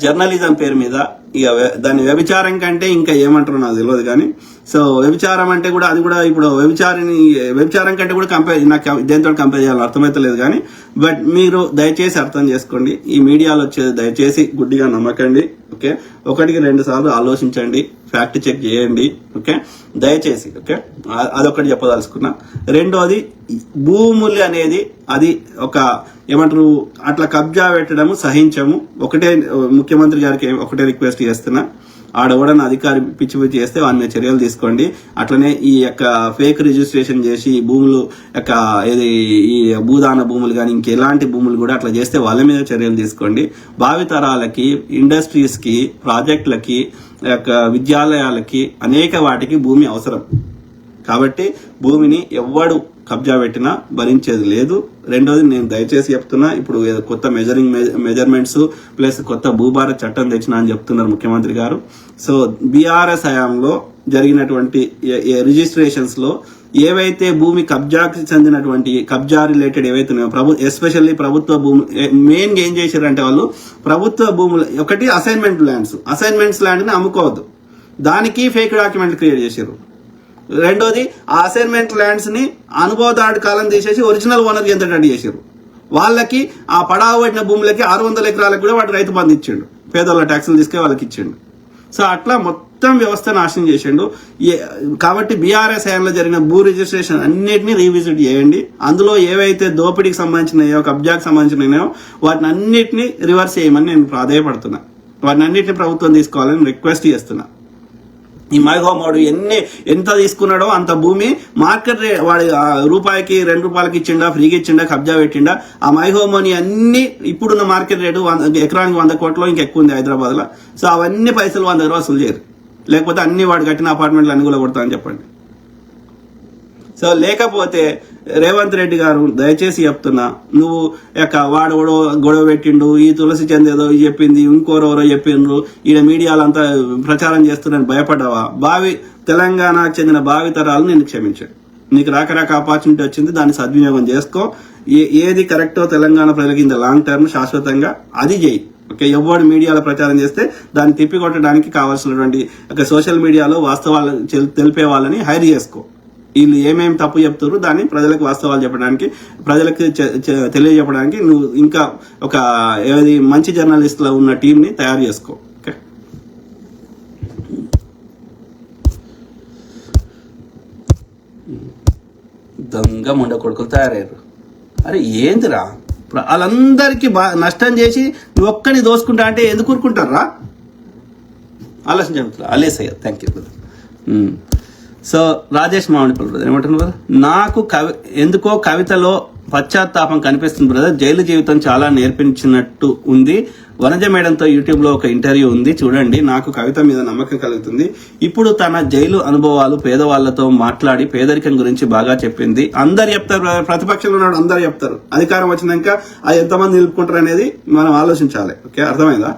జర్నలిజం పేరు మీద ఇక దాని వ్యభిచారం కంటే ఇంకా ఏమంటారో నాకు తెలియదు కానీ, సో వ్యభిచారం అంటే కూడా అది కూడా ఇప్పుడు వ్యభిచారం కంటే కూడా నాకు దేంతో కంపేర్ చేయాలో అర్థమైతలేదు కానీ, బట్ మీరు దయచేసి అర్థం చేసుకోండి. ఈ మీడియాలో వచ్చేది దయచేసి గుడ్డిగా నమ్మకండి. ఓకే, 1కి 2 సార్లు ఆలోచించండి, ఫ్యాక్ట్ చెక్ చేయండి. ఓకే, దయచేసి. ఓకే, అదొకటి చెప్పదలుచుకున్నా. రెండోది, భూములు అనేది అది ఒక ఏమంటారు అట్లా కబ్జా పెట్టడము సహించము. ఒకటే ముఖ్యమంత్రి గారికి ఒకటే రిక్వెస్ట్ చేస్తున్నా, ఆడవడన అధికారి పిచ్చి చేస్తే వాని మీద చర్యలు తీసుకోండి. అట్లనే ఈ యొక్క ఫేక్ రిజిస్ట్రేషన్ చేసి భూములు యొక్క ఈ భూదాన భూములు కానీ ఇంకెలాంటి భూములు కూడా అట్లా చేస్తే వాళ్ళ మీద చర్యలు తీసుకోండి. భావితరాలకి, ఇండస్ట్రీస్ కి, ప్రాజెక్టులకి, విద్యాలయాలకి అనేక వాటికి భూమి అవసరం. కాబట్టి భూమిని ఎవ్వడు కబ్జా పెట్టినా భరించేది లేదు. రెండోది, నేను దయచేసి చెప్తున్నా, ఇప్పుడు కొత్త మెజర్మెంట్స్ ప్లస్ కొత్త భూభారత్ చట్టం తెచ్చినా అని చెప్తున్నారు ముఖ్యమంత్రి గారు. సో బీఆర్ఎస్ హయాంలో జరిగినటువంటి రిజిస్ట్రేషన్స్ లో ఏవైతే భూమి కబ్జాకి చెందినటువంటి కబ్జా రిలేటెడ్ ఏవైతే ఉన్నాయో, ఎస్పెషల్లీ ప్రభుత్వ భూములు మెయిన్ గా ఏం చేశారంటే వాళ్ళు ప్రభుత్వ భూములు ఒకటి అసైన్మెంట్స్ ల్యాండ్ ని అమ్ముకోవద్దు, దానికి ఫేక్ డాక్యుమెంట్ క్రియేట్ చేశారు. రెండోది, ఆ అసైన్మెంట్ ల్యాండ్స్ ని అనుభవదారుడు కాలం తీసేసి ఒరిజినల్ ఓనర్ ఎంత రెడీ చేశారు. వాళ్ళకి ఆ పడావ పడిన భూములకి 600 ఎకరాలకు కూడా వాడు రైతు బంధు ఇచ్చిండు, పేదోళ్ళ ట్యాక్సులు తీసుకే వాళ్ళకి ఇచ్చిండు. సో అట్లా మొత్తం వ్యవస్థ నాశనం చేసిండు. కాబట్టి బీఆర్ఎస్ హయాంలో జరిగిన భూ రిజిస్ట్రేషన్ అన్నిటినీ రీవిజిట్ చేయండి. అందులో ఏవైతే దోపిడీకి సంబంధించినాయో, కబ్జాకి సంబంధించినాయో వాటిని అన్నిటినీ రివర్స్ చేయమని నేను ప్రాధాయపడుతున్నా. వాటిని అన్నిటిని ప్రభుత్వం తీసుకోవాలని రిక్వెస్ట్ చేస్తున్నా. ఈ మైహోమోడు ఎంత తీసుకున్నాడో అంత భూమి మార్కెట్ వాడి రూపాయికి 2 రూపాయలకి ఇచ్చిండా, ఫ్రీగా ఇచ్చిండా, కబ్జా పెట్టిండా. ఆ మైహోమోని అన్ని ఇప్పుడున్న మార్కెట్ రేటు ఎకరానికి 100 కోట్లు ఇంకెక్కువ ఉంది హైదరాబాద్ లో. సో అవన్నీ పైసలు 100 రూపాయలు వసూలు చేయరు. లేకపోతే అన్ని వాడు కట్టిన అపార్ట్మెంట్లు అన్ని కూడా కొడతామని చెప్పండి. సో లేకపోతే రేవంత్ రెడ్డి గారు దయచేసి చెప్తున్నా, నువ్వు వాడు గొడవ పెట్టిండు, ఈ తులసి చంద్ ఏదో చెప్పింది, ఇంకోరెవరో చెప్పిండ్రు, ఈయన మీడియాలంతా ప్రచారం చేస్తున్నారని భయపడ్డావా? తెలంగాణకు చెందిన భావితరాలు నేను క్షమించాడు. నీకు రాకరాక ఆపర్చునిటీ వచ్చింది, దాన్ని సద్వినియోగం చేసుకో. ఏది కరెక్టో తెలంగాణ ప్రజలకి ఇంత లాంగ్ టర్మ్ శాశ్వతంగా అది చేయి. ఓకే, ఎవరు మీడియాలో ప్రచారం చేస్తే దాన్ని తిప్పికొట్టడానికి కావాల్సినటువంటి సోషల్ మీడియాలో వాస్తవాలు తెలిపే వాళ్ళని హైర్ చేసుకో. వీళ్ళు ఏమేమి తప్పు చెప్తారు దాన్ని ప్రజలకు వాస్తవాలు చెప్పడానికి, ప్రజలకు తెలియజెప్పడానికి నువ్వు ఇంకా ఒక ఏది మంచి జర్నలిస్టులో ఉన్న టీంని తయారు చేసుకో. ఓకే, దొంగ ముండ కొడుకులు తయారయ్యారు. అరే ఏందిరా, వాళ్ళందరికీ నష్టం చేసి నువ్వు ఒక్కని దోసుకుంటా అంటే ఎందుకు ఊరుకుంటారా? ఆలోచించ అలేసయ్య. Thank you brother. So Rajesh Mamidipalli brother ఏమంటున్నారు బ్రదర్? నాకు ఎందుకో కవితలో పశ్చాత్తాపం కనిపిస్తుంది బ్రదర్. జైలు జీవితం చాలా నేర్పించినట్టు ఉంది. వనజ మేడంతో యూట్యూబ్ లో ఒక ఇంటర్వ్యూ ఉంది, చూడండి. నాకు కవిత మీద నమ్మకం కలుగుతుంది. ఇప్పుడు తన జైలు అనుభవాలు పేదవాళ్లతో మాట్లాడి పేదరికం గురించి బాగా చెప్పింది. అందరు చెప్తారు, ప్రతిపక్షంలో ఉన్నాడు అందరు చెప్తారు. అధికారం వచ్చినాక అది ఎంతమంది నిలుపుకుంటారు అనేది మనం ఆలోచించాలి. ఓకే, అర్థమైందా?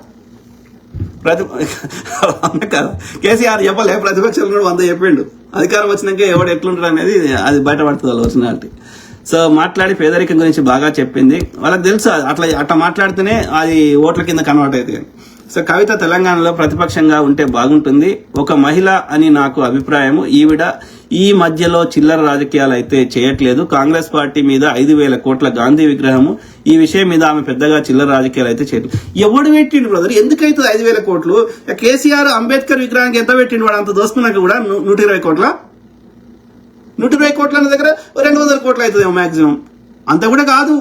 కేసీఆర్ చెప్పలే, ప్రతిపక్షంలో 100 చెప్పిండు. అధికారం వచ్చినాక ఎవడు ఎట్లుంటాడు అనేది అది బయటపడుతుంది వాళ్ళ ఒరిజినాలిటీ. సో మాట్లాడి పేదరికం గురించి బాగా చెప్పింది. వాళ్ళకి తెలుసు అట్లా మాట్లాడితేనే అది ఓట్ల కింద కన్వర్ట్ అవుతుంది. సో కవిత తెలంగాణలో ప్రతిపక్షంగా ఉంటే బాగుంటుంది, ఒక మహిళ అని నాకు అభిప్రాయము. ఈవిడ ఈ మధ్యలో చిల్లర రాజకీయాలు అయితే చేయట్లేదు. కాంగ్రెస్ పార్టీ మీద 5,000 కోట్ల గాంధీ విగ్రహము, ఈ విషయం మీద ఆమె పెద్దగా చిల్లర రాజకీయాలు అయితే చేయట్లేదు. ఎవడు పెట్టిండు బ్రదర్? ఎందుకైతుంది 5,000 కోట్లు? కేసీఆర్ అంబేద్కర్ విగ్రహానికి ఎంత పెట్టిండు? వాడు అంత దోసుకున్నాక కూడా 120 కోట్ల 120 కోట్ల దగ్గర 200 కోట్లు అవుతుందేమో మాక్సిమం. అంత కూడా కాదు.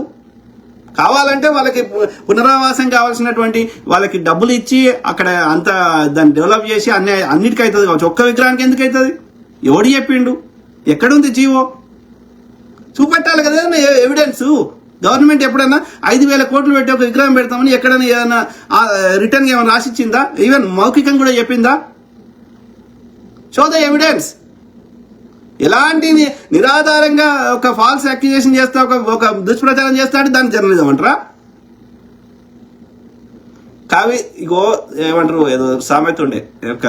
కావాలంటే వాళ్ళకి పునరావాసం కావాల్సినటువంటి వాళ్ళకి డబ్బులు ఇచ్చి అక్కడ అంత దాన్ని డెవలప్ చేసి అన్నిటికీ అవుతుంది కావచ్చు. ఒక్క విగ్రహానికి ఎందుకు అవుతుంది? ఎవడు చెప్పిండు? ఎక్కడుంది జీవో? చూపెట్టాలి కదా ఎవిడెన్స్. గవర్నమెంట్ ఎప్పుడైనా 5,000 కోట్లు పెట్టి ఒక విగ్రహం పెడతామని ఎక్కడైనా ఏదైనా రిటర్న్ ఏమైనా రాసిచ్చిందా? ఈవెన్ మౌఖికంగా కూడా చెప్పిందా? Show the evidence. ఎలాంటి నిరాధారంగా ఒక ఫాల్స్ అక్యూజేషన్ చేస్తా, ఒక దుష్ప్రచారం చేస్తా అంటే దాన్ని జర్నలిజం అంటారా? ఇగో ఏమంటారు, ఏదో సామెత ఉండే, ఒక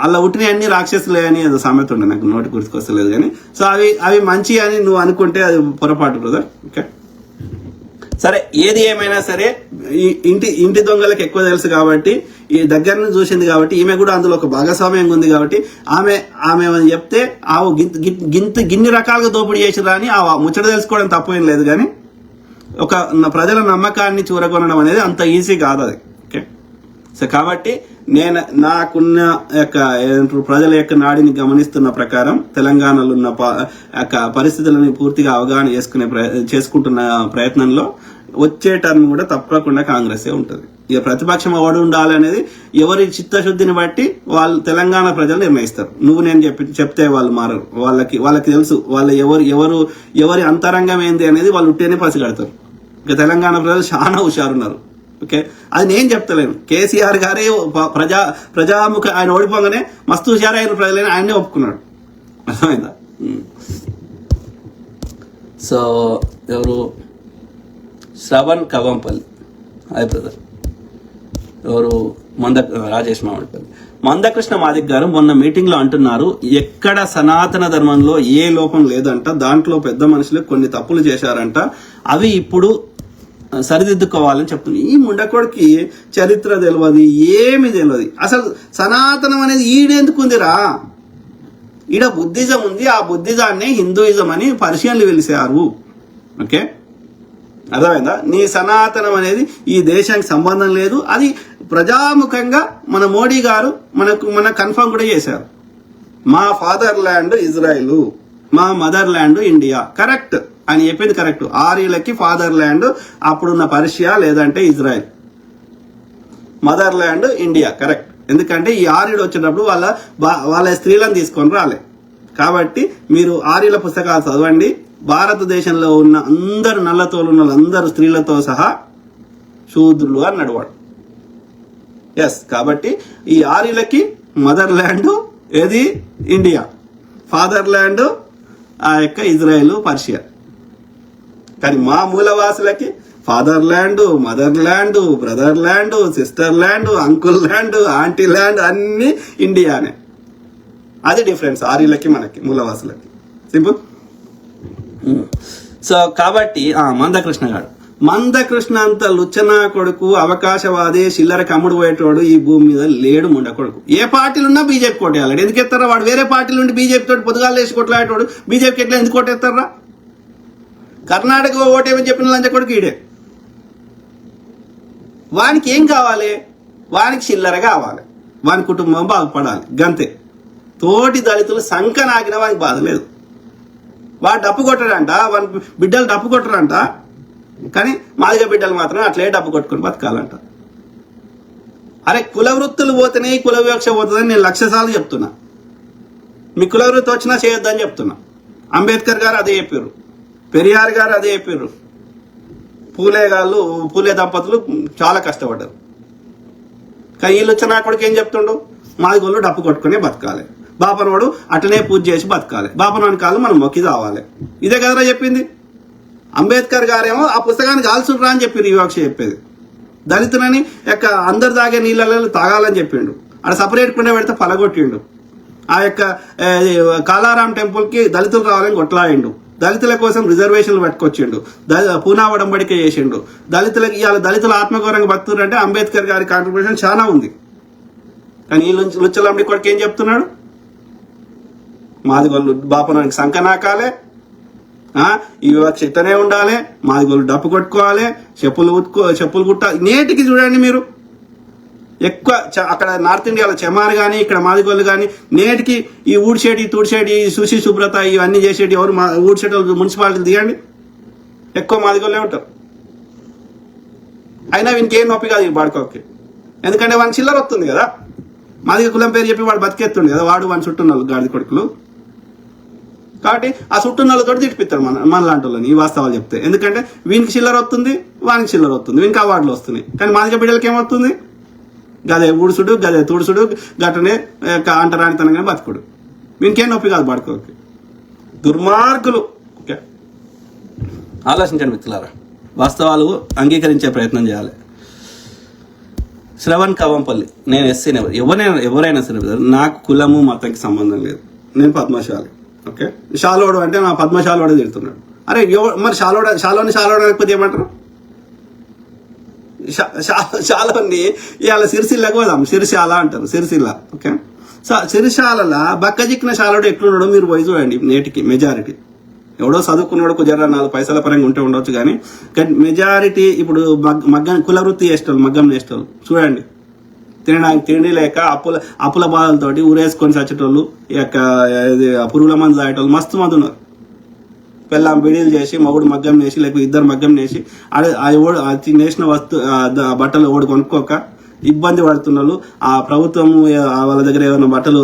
అలా ఉట్టిన అన్ని రాక్షసులే అని ఏదో సామెత ఉండే, నాకు నోటి గుర్తుకొస్తలేదు కానీ. సో అవి మంచి అని నువ్వు అనుకుంటే అది పొరపాటు బ్రదర్. ఓకే, సరే, ఏది ఏమైనా సరే ఇంటి దొంగలకు ఎక్కువ తెలుసు కాబట్టి, ఈ దగ్గర నుంచి చూసింది కాబట్టి, ఈమె కూడా అందులో ఒక భాగస్వామ్యంగా ఉంది కాబట్టి ఆమె చెప్తే గిన్ని రకాలుగా దోపిడీ చేసిరా అని ఆ ముచ్చట తెలుసుకోవడం తప్పేం లేదు. కానీ ఒక ప్రజల నమ్మకాన్ని చూరగొనడం అనేది అంత ఈజీ కాదు అది. ఓకే, సో కాబట్టి నాకున్న ప్రజల యొక్క నాడిని గమనిస్తున్న ప్రకారం తెలంగాణలో ఉన్న పరిస్థితులను పూర్తిగా అవగాహన చేసుకుంటున్న ప్రయత్నంలో వచ్చే టర్మ్ కూడా తప్పకుండా కాంగ్రెసే ఉంటుంది. ఇక ప్రతిపక్షం ఎవడు ఉండాలి అనేది ఎవరి చిత్తశుద్ధిని బట్టి వాళ్ళు తెలంగాణ ప్రజలు నిర్ణయిస్తారు. నువ్వు నేను చెప్తే వాళ్ళు మారరు. వాళ్ళకి తెలుసు ఎవరి అంతరంగం ఏంది అనేది వాళ్ళు ఉట్టేనే పసిగడతారు. ఇక తెలంగాణ ప్రజలు చాలా హుషారున్నారు. ఓకే, అది నేను చెప్తలేను. కేసీఆర్ గారే ప్రజాముఖ ఆయన ఓడిపోగానే మస్తు హుషారు అయిన ప్రజలని ఆయనే ఒప్పుకున్నాడు. అర్థమైందా? సో ఎవరు శ్రవణ్ కవంపల్లి, హాయ్ బ్రదర్. ఎవరు రాజేష్ మామిడిపల్లి. మందకృష్ణ మాదిక్ గారు మొన్న మీటింగ్ లో అంటున్నారు, ఎక్కడ సనాతన ధర్మంలో ఏ లోపం లేదంట, దాంట్లో పెద్ద మనుషులు కొన్ని తప్పులు చేశారంట, అవి ఇప్పుడు సరిదిద్దుకోవాలని చెప్తుంది. ఈ ముండకోడికి చరిత్ర తెలియదు, ఏమి తెలియదు. అసలు సనాతనం అనేది ఈడెందుకుందిరా? ఈడ బుద్ధిజం ఉంది. ఆ బుద్ధిజాన్ని హిందూయిజం అని పర్షియన్లు పిలిచారు. ఓకే, అర్థమైందా? నీ సనాతనం అనేది ఈ దేశానికి సంబంధం లేదు. అది ప్రజాముఖంగా మన మోడీ గారు మన కన్ఫర్మ్ కూడా చేశారు. మా ఫాదర్ ల్యాండ్ ఇజ్రాయిల్, మా మదర్ ల్యాండ్ ఇండియా. కరెక్ట్, అని చెప్పింది కరెక్ట్. ఆర్యులకి ఫాదర్ ల్యాండ్ అప్పుడున్న పర్షియా లేదంటే Israel, mother land India. Correct. ఎందుకంటే ఈ ఆర్యుడు వచ్చేటప్పుడు వాళ్ళ స్త్రీలను తీసుకొని రాలే. కాబట్టి మీరు ఆర్యుల పుస్తకాలు చదవండి. భారతదేశంలో ఉన్న అందరు నల్లతోలు ఉన్న అందరు స్త్రీలతో సహా శూద్రులు అన్నాడు వాడు. ఎస్, కాబట్టి ఈ ఆర్యులకి మదర్ ల్యాండ్ ఏది? ఇండియా. ఫాదర్ ల్యాండ్ ఆ యొక్క ఇజ్రాయెల్, పర్షియా. కానీ మా మూలవాసులకి fatherland, motherland, brother land, sister land, uncle land, aunty land అన్ని ఇండియానే. అది డిఫరెన్స్ ఆర్యులకి మనకి మూలవాసులకి. సింపుల్. సో కాబట్టి మందకృష్ణ అంత లుచ్చనా కొడుకు, అవకాశవాది, చిల్లర కమ్ముడు పోయేటోడు ఈ భూమి మీద లేడు. ముండ కొడుకు ఏ పార్టీలు ఉన్నా బీజేపీ కొట్టేయాలి. ఎందుకు ఎత్తారా? వాడు వేరే పార్టీలు ఉండి బీజేపీ తోటి పొద్దుగాలు వేసి కొట్లాడేటోడు బీజేపీకి ఎట్లా ఎందుకు కొట్టేస్తారా? కర్ణాటక ఓటేమని చెప్పిన లంచ కొడుకు ఈడే. వానికి ఏం కావాలి? వానికి చిల్లర కావాలి, వాని కుటుంబం బాగుపడాలి, గంతే. తోటి దళితులు సంఖ నాకిన వానికి బాధ లేదు. వాడు డప్పు కొట్టడంట, వాని బిడ్డలు డప్పు కొట్టరంట. కానీ మాదిగ బిడ్డలు మాత్రం అట్లే డప్పు కొట్టుకుని బతకాలంట. అరే, కుల వృత్తులు పోతేనే కుల వివక్ష పోతుందని నేను 1,00,000 సార్లు చెప్తున్నా. మీ కుల వృత్తి వచ్చినా చేయొద్దని చెప్తున్నా. అంబేద్కర్ గారు అదే చెప్పారు, పెరియార్ గారు అదే చెప్పారు. పూలే దంపతులు చాలా కష్టపడ్డారు. కానీ వీళ్ళు వచ్చిన కొడుకు ఏం చెప్తుండు? మాదిగోళ్ళు డప్పు కొట్టుకునే బతకాలి, బాపనోడు అట్లనే పూజ చేసి బతకాలి, బాపనోని కాళ్ళు మనం మొక్కి రావాలి. ఇదే కదరా చెప్పింది. అంబేద్కర్ గారేమో ఆ పుస్తకాన్ని కాల్చుండ్రా అని చెప్పి వివక్ష చెప్పేది. దళితులని యొక్క అందరు తాగే నీళ్ళలో తాగాలని చెప్పిండు. అక్కడ సపరేట్ కుండ పెడితే పలగొట్టిండు. ఆ యొక్క కాలారాం టెంపుల్కి దళితులు రావాలని కొట్లాడిండు. దళితుల కోసం రిజర్వేషన్లు పట్టుకొచ్చిండు. పూనా ఒడంబడిక చేసిండు. దళితులకి ఇవాళ దళితుల ఆత్మగౌరవంగా బతుకుతారంటే అంబేద్కర్ గారి కాంట్రిబ్యూషన్ చాలా ఉంది. కానీ ఈ లుచ్చలంబడి కొడుకు ఏం చెప్తున్నాడు? మాదిగోళ్ళు బాపనానికి సంఖ నాకాలే, ఈ వివక్ష ఇట్టనే ఉండాలి, మాదిగోళ్ళు డప్పు కొట్టుకోవాలి, చెప్పులు కుట్టాలి. నేటికి చూడండి మీరు, ఎక్కువ అక్కడ నార్త్ ఇండియాలో చెమారు కానీ ఇక్కడ మాదిగోళ్ళు కానీ నేటికి ఈ ఊడ్చేటి తూడ్చేటి శుచి శుభ్రత ఇవన్నీ చేసేటి ఎవరు? ఊడ్చేటి మున్సిపాలిటీలు దిగండి, ఎక్కువ మాదిగోళ్ళే ఉంటారు. అయినా వీనికి ఏం నొప్పి కాదు ఈ బాడుకోకి. ఎందుకంటే వాని చిల్లర వస్తుంది కదా. మాదిగ కులం పేరు చెప్పి వాడు బతికేస్తుంది కదా, వాడు వాని చుట్టూన్నోళ్ళు గాడిద కొడుకులు. కాబట్టి ఆ చుట్టూన్నోళ్ళతో తిట్టిపిస్తాడు మన లాంటి వాళ్ళని ఈ వాస్తవాలు చెప్తే. ఎందుకంటే వీనికి చిల్లర వస్తుంది, వానికి చిల్లర వస్తుంది, వీనికి అవార్డులు వస్తున్నాయి. కానీ మాదిగ బిడ్డలకి ఏమవుతుంది? గదే ఊడుసుడు, గదే తుడుసుడు, గట్టనే అంటరానితనంగా బతుకుడు. వీనికేం నొప్పి కాదు బాడుకోకి. దుర్మార్గులు. ఓకే, ఆలోచించండి మిత్రులారా, వాస్తవాలు అంగీకరించే ప్రయత్నం చేయాలి. శ్రవణ్ కవంపల్లి, నేను ఎస్సీని. ఎవరైనా సరే నాకు కులము మతంకి సంబంధం లేదు, నేను పద్మశాలి. ఓకే, షాలోడు అంటే నా పద్మశాలోడే తిడుతున్నాడు. అరే మరి షాలోని లేకపోతే ఏమంటారు? షాలోని ఇవాళ సిరిసిల్లకు పోదాం, సిరిశాల అంటారు, సిరిసిల్ల. ఓకే, సిరిశాల బక్కజిక్కిన షాలోడు ఎట్లున్నాడో మీరు పోయి చూడండి. నేటికి మెజారిటీ ఎవడో చదువుకున్నాడు కుజర 4 పైసల పరంగా ఉంటే ఉండొచ్చు, కానీ మెజారిటీ ఇప్పుడు కుల వృత్తి చేస్తారు, మగ్గం చేస్తారు. చూడండి, తినడానికి తిండి లేక అప్పుల బాధలతోటి ఊరేసుకొని చచ్చేటోళ్ళు, ఈ యొక్క పురుగుల మందు తాగేటోళ్ళు మస్తు మంది ఉన్నారు. పెళ్ళాం బిడీలు చేసి మగుడు మగ్గం నేసి లేకపోతే ఇద్దరు మగ్గం నేసి అది నేసిన బట్టలు ఓడి కొనుక్కోక ఇబ్బంది పడుతున్నారు. ఆ ప్రభుత్వం వాళ్ళ దగ్గర ఏమైనా బట్టలు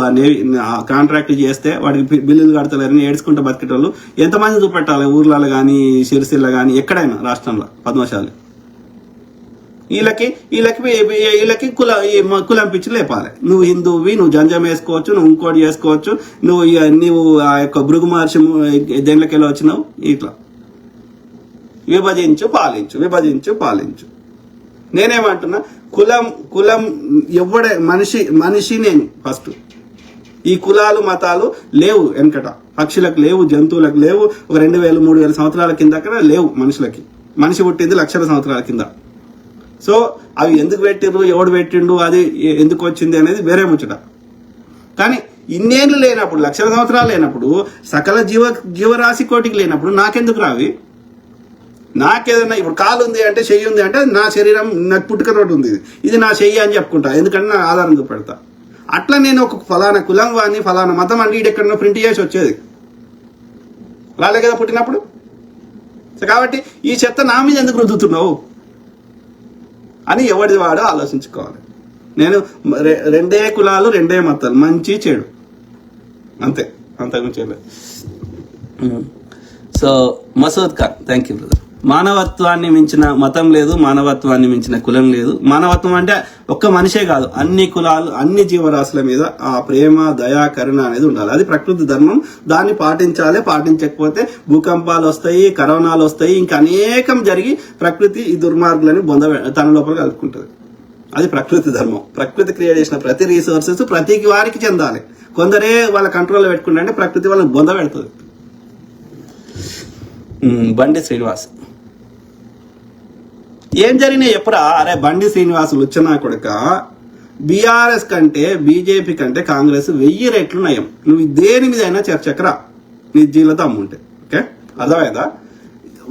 కాంట్రాక్ట్ చేస్తే వాడికి బిల్లులు కడతలేరని ఏడ్చుకుంటూ బతికేటోళ్ళు ఎంతమంది చూపెట్టాలి? ఊర్లలో కానీ సిరిసిల్ల కానీ ఎక్కడైనా రాష్ట్రంలో పద్మశాలి. వీళ్ళకి కులం పిచ్చి లేపాలి. నువ్వు హిందువువి, నువ్వు జంజం వేసుకోవచ్చు, నువ్వు ఇంకోటి చేసుకోవచ్చు, నువ్వు ఆ యొక్క భృగు మహర్షి దేంట్లోకెళ్ళి వచ్చినావు. ఇట్లా విభజించు పాలించు. నేనేమంటున్నా, కులం ఎవడే మనిషి నేను ఫస్ట్. ఈ కులాలు మతాలు లేవు వెనకట, పక్షులకు లేవు, జంతువులకు లేవు. ఒక 2000-3000 సంవత్సరాల కింద లేవు మనుషులకి. మనిషి పుట్టింది లక్షల సంవత్సరాల కింద. సో అవి ఎందుకు పెట్టిండ్రు, ఎవడు పెట్టిండు, అది ఎందుకు వచ్చింది అనేది వేరే ముచ్చట. కానీ ఇన్నేళ్ళు లేనప్పుడు, లక్షల సంవత్సరాలు లేనప్పుడు, సకల జీవరాశి కోటికి లేనప్పుడు నాకెందుకు రావి? నాకేదన్నా ఇప్పుడు కాలు ఉంది అంటే, చెయ్యి ఉంది అంటే, నా శరీరం నాకు పుట్టుకతోటి ఉంది, ఇది నా చెయ్యి అని చెప్పుకుంటా. ఎందుకంటే నా ఆధారం చూపెడతా. అట్లా నేను ఒక ఫలానా కులం వాడిని, ఫలానా మతం అంటే ఎక్కడన్నా ప్రింట్ చేసి వచ్చేది రాలే కదా పుట్టినప్పుడు. కాబట్టి ఈ చెత్త నా మీద ఎందుకు రుద్దుతున్నావు అని ఎవరిది వాడో ఆలోచించుకోవాలి. నేను రెండే కులాలు రెండే మతాలు, మంచి చెడు, అంతే, అంతకుమించి లేదు. So Masood Khan, thank you brother. మానవత్వాన్ని మించిన మతం లేదు, మానవత్వాన్ని మించిన కులం లేదు. మానవత్వం అంటే ఒక్క మనిషే కాదు, అన్ని కులాలు అన్ని జీవరాశుల మీద ఆ ప్రేమ దయా కరుణ అనేది ఉండాలి. అది ప్రకృతి ధర్మం, దాన్ని పాటించాలి. పాటించకపోతే భూకంపాలు వస్తాయి, కరోనాలు వస్తాయి, ఇంకా అనేకం జరిగి ప్రకృతి ఈ దుర్మార్గులని తన లోపల కలుపుకుంటుంది. అది ప్రకృతి ధర్మం. ప్రకృతి క్రియేట్ చేసిన ప్రతి రీసోర్సెస్ ప్రతి వారికి చెందాలి. కొందరే వాళ్ళ కంట్రోల్లో పెట్టుకుంటే ప్రకృతి వాళ్ళని బొంద పెడుతుంది. బండి శ్రీనివాస్, ఏం జరిగినాయి ఎప్పుడా? అరే బండి శ్రీనివాస్ లుచ్చనా కొడుక, బీఆర్ఎస్ కంటే బీజేపీ కంటే కాంగ్రెస్ 1000 రెట్లు నయం. నువ్వు దేని మీద అయినా చర్చకరా, నీ జీలతో అమ్ముంటే. ఓకే, అర్థమైందా?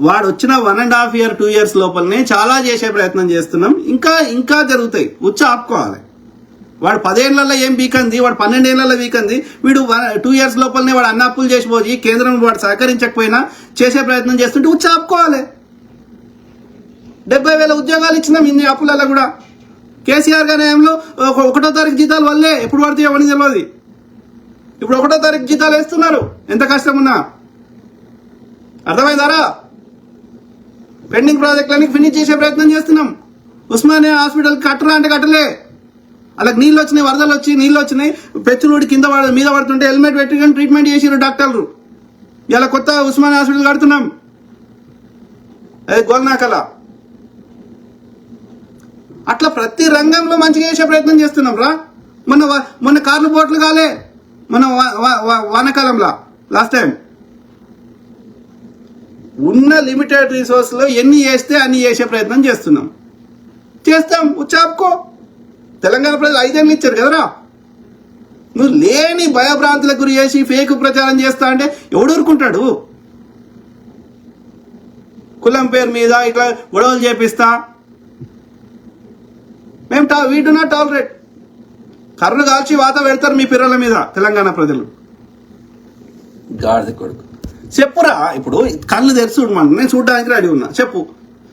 వాడు వచ్చిన 1.5 year 2 years లోపలనే చాలా చేసే ప్రయత్నం చేస్తున్నాం. ఇంకా జరుగుతాయి. ఉచ్చ ఆపుకోవాలి. వాడు 10 ఏళ్లలో ఏం వీకంది, వాడు 12 ఏళ్లలో వీకంది. వీడు 2 years లోపలనే వాడు అన్న అప్పులు చేసిపోయి కేంద్రం వాడు సహకరించకపోయినా చేసే ప్రయత్నం చేస్తుంటే ఉచ్చ ఆపుకోవాలి. 70,000 ఉద్యోగాలు ఇచ్చినాం ఇన్ని అప్పులలో కూడా. కేసీఆర్ గారి హయాంలో 1వ తారీఖు జీతాలు వల్లే, ఎప్పుడు పడితే అవన్నీ తెలియదు. ఇప్పుడు 1వ తారీఖు జీతాలు వేస్తున్నారు, ఎంత కష్టం ఉన్నా. అర్థమైందారా? పెండింగ్ ప్రాజెక్టులన్నీ ఫినిష్ చేసే ప్రయత్నం చేస్తున్నాం. ఉస్మానియా హాస్పిటల్ కట్టరా అంటే కట్టలే. అలాగే నీళ్ళు వచ్చినాయి, వరదలు వచ్చి నీళ్ళు వచ్చినాయి, పెచ్చులుడి మీద పడుతుంటే హెల్మెట్ పెట్టి కానీ ట్రీట్మెంట్ చేసిరు డాక్టర్లు. ఇలా కొత్త ఉస్మానియా హాస్పిటల్ కడుతున్నాం. అది గోల్నాకల. అట్లా ప్రతి రంగంలో మంచిగా చేసే ప్రయత్నం చేస్తున్నాం రా. మొన్న కార్లు బోట్లు కాలే, మన వానాకాలంలో లాస్ట్ టైం. ఉన్న లిమిటెడ్ రిసోర్స్ లో ఎన్ని చేస్తే అన్ని చేసే ప్రయత్నం చేస్తున్నాం. చేస్తాం, ఉచ్చాపుకో. తెలంగాణ ప్రజలు 5 ఏళ్ళు ఇచ్చారు కదరా. నువ్వు లేని భయభ్రాంతులకు గురి చేసి ఫేక్ ప్రచారం చేస్తా అంటే ఎవడు ఊరుకుంటాడు? కులం పేరు మీద ఇట్లా గొడవలు చేపిస్తా మేము వీ డు నాట్ టాలరేట్. కర్రలు కాల్చి వాత పెడతారు మీ పిల్లల మీద తెలంగాణ ప్రజలు. గాడిద కొడుకు చెప్పురా. ఇప్పుడు కళ్ళు తెరిచి నేను చూడడానికి రెడీ ఉన్నా. చెప్పు,